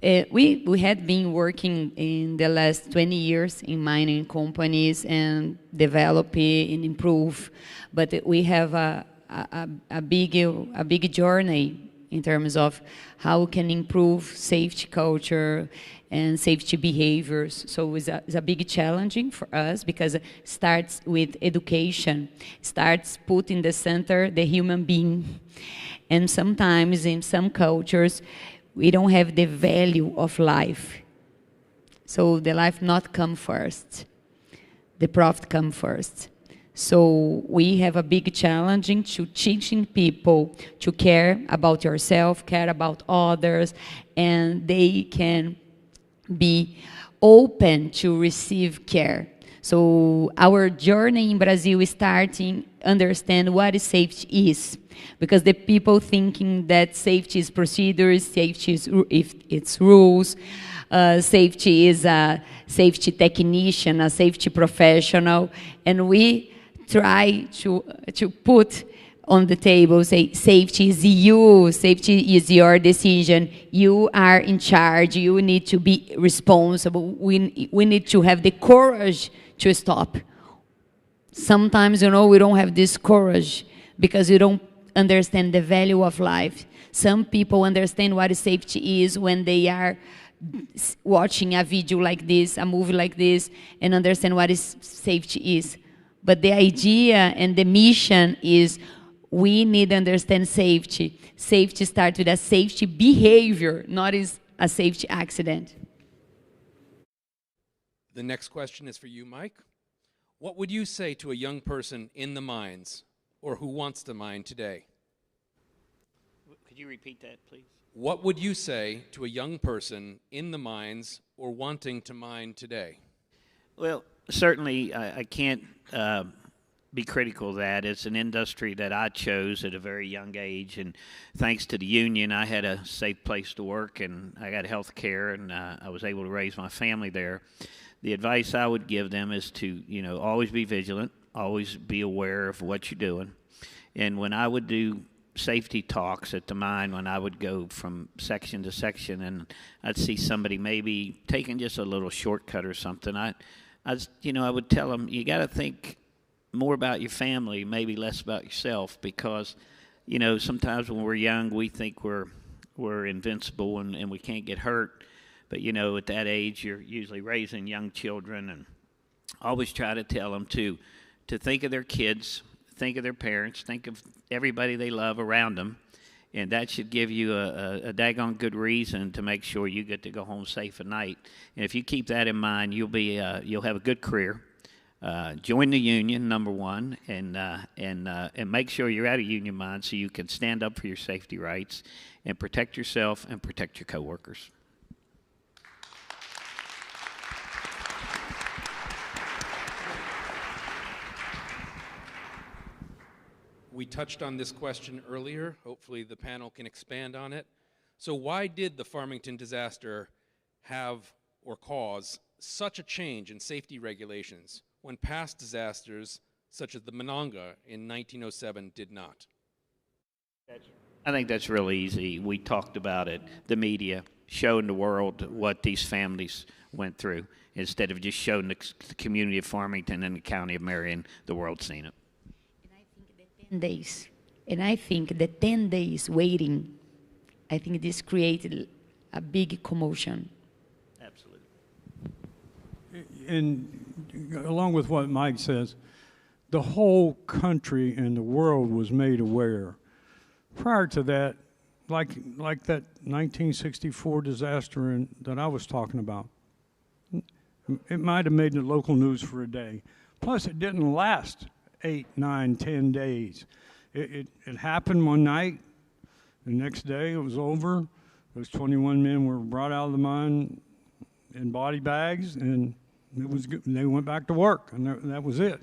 We had been working in the last 20 years in mining companies and develop and improve, but we have a big journey in terms of how we can improve safety culture and safety behaviors. So it's a big challenging for us because it starts with education, starts put in the center the human being. And sometimes in some cultures, we don't have the value of life. So the life not come first. The profit come first. So we have a big challenge to teaching people to care about yourself, care about others, and they can be open to receive care. So our journey in Brazil is starting understand what safety is, because the people thinking that safety is procedures, safety is if it's rules, safety is a safety technician, a safety professional, and we try to put on the table, say, safety is you, safety is your decision, you are in charge, you need to be responsible, we need to have the courage to stop. Sometimes, you know, we don't have this courage because we don't understand the value of life. Some people understand what safety is when they are watching a video like this, a movie like this, and understand what safety is. But the idea and the mission is we need to understand safety. Safety starts with a safety behavior, not as a safety accident. The next question is for you, Mike. What would you say to a young person in the mines or who wants to mine today? Could you repeat that, please? What would you say to a young person in the mines or wanting to mine today? Well, certainly I can't be critical of that. It's an industry that I chose at a very young age, and thanks to the union, I had a safe place to work, and I got health care, and I was able to raise my family there. The advice I would give them is to, you know, always be vigilant, always be aware of what you're doing. And when I would do safety talks at the mine, when I would go from section to section and I'd see somebody maybe taking just a little shortcut or something, I would tell them, you got to think more about your family, maybe less about yourself, because, you know, sometimes when we're young, we think we're invincible and we can't get hurt. But, you know, at that age, you're usually raising young children, and always try to tell them to think of their kids, think of their parents, think of everybody they love around them, and that should give you a daggone good reason to make sure you get to go home safe at night. And if you keep that in mind, you'll have a good career. Join the union, number one, and make sure you're at a union mine so you can stand up for your safety rights and protect yourself and protect your coworkers. We touched on this question earlier. Hopefully the panel can expand on it. So why did the Farmington disaster have or cause such a change in safety regulations when past disasters, such as the Monongah in 1907, did not? I think that's really easy. We talked about it. The media showing the world what these families went through instead of just showing the community of Farmington and the county of Marion, the world seen it. Days. And I think the 10 days waiting, I think this created a big commotion. Absolutely. And along with what Mike says, the whole country and the world was made aware. Prior to that, like that 1964 disaster that I was talking about, it might have made the local news for a day. Plus, it didn't last 8, 9, 10 days. It happened one night. The next day it was over. Those 21 men were brought out of the mine in body bags, and they went back to work, and that was it.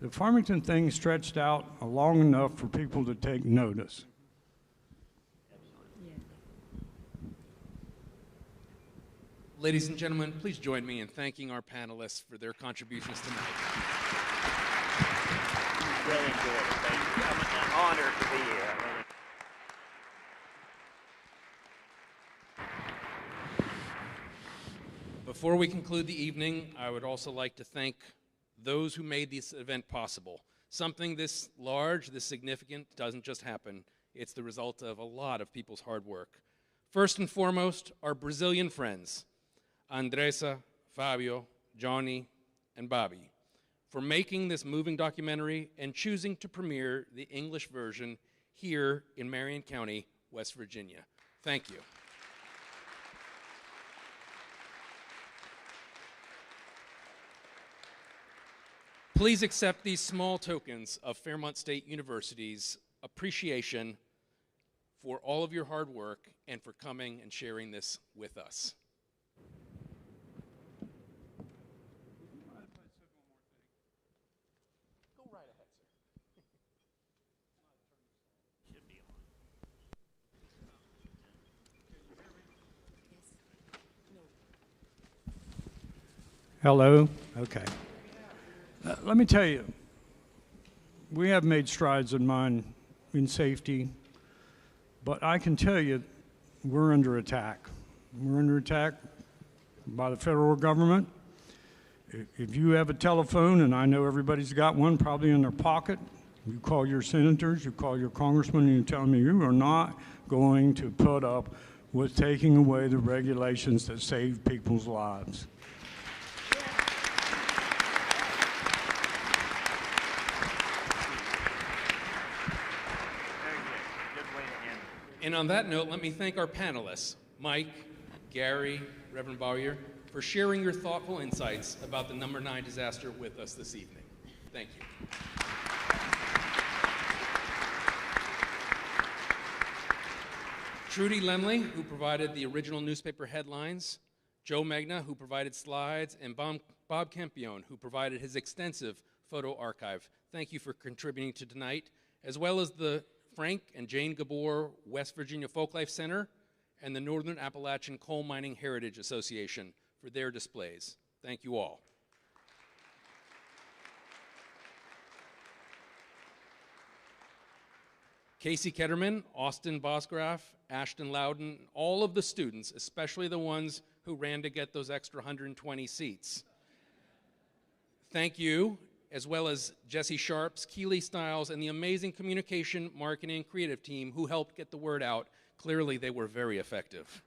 The Farmington thing stretched out long enough for people to take notice. Ladies and gentlemen, please join me in thanking our panelists for their contributions tonight. Really enjoyed it. Thank you. I'm honored to be here. Before we conclude the evening, I would also like to thank those who made this event possible. Something this large, this significant, doesn't just happen. It's the result of a lot of people's hard work. First and foremost, our Brazilian friends, Andressa, Fabio, Johnny, and Bobby, for making this moving documentary and choosing to premiere the English version here in Marion County, West Virginia. Thank you. Please accept these small tokens of Fairmont State University's appreciation for all of your hard work and for coming and sharing this with us. Go right ahead, sir. Should be on. Hello? Okay. Let me tell you, we have made strides in mine in safety, but I can tell you we're under attack. We're under attack by the federal government. If you have a telephone, and I know everybody's got one probably in their pocket, you call your senators, you call your congressman, and you tell them you are not going to put up with taking away the regulations that save people's lives. And on that note, let me thank our panelists, Mike, Gary, Reverend Bowyer, for sharing your thoughtful insights about the No. 9 disaster with us this evening. Thank you. Trudy Lemley, who provided the original newspaper headlines, Joe Magna, who provided slides, and Bob Campione, who provided his extensive photo archive. Thank you for contributing to tonight, as well as the Frank and Jane Gabor West Virginia Folklife Center and the Northern Appalachian Coal Mining Heritage Association for their displays. Thank you all. Casey Ketterman, Austin Bosgraf, Ashton Loudon, all of the students, especially the ones who ran to get those extra 120 seats. Thank you, as well as Jesse Sharps, Keeley Stiles, and the amazing communication, marketing, and creative team who helped get the word out. Clearly, they were very effective.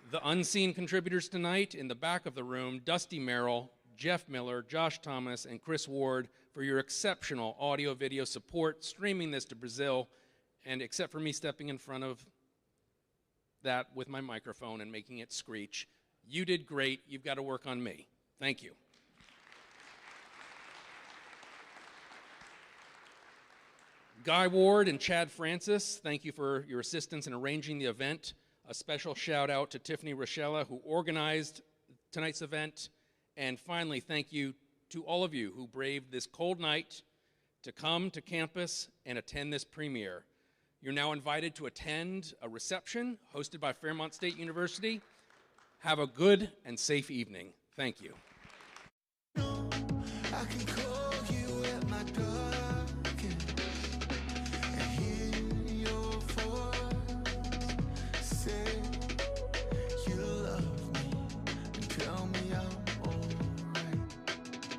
The unseen contributors tonight in the back of the room, Dusty Merrill, Jeff Miller, Josh Thomas, and Chris Ward, for your exceptional audio-video support, streaming this to Brazil, and except for me stepping in front of that with my microphone and making it screech, you did great. You've got to work on me. Thank you. Guy Ward and Chad Francis, thank you for your assistance in arranging the event. A special shout out to Tiffany Rochella, who organized tonight's event. And finally, thank you to all of you who braved this cold night to come to campus and attend this premiere. You're now invited to attend a reception hosted by Fairmont State University. Have a good and safe evening. Thank you. I can call you at my door.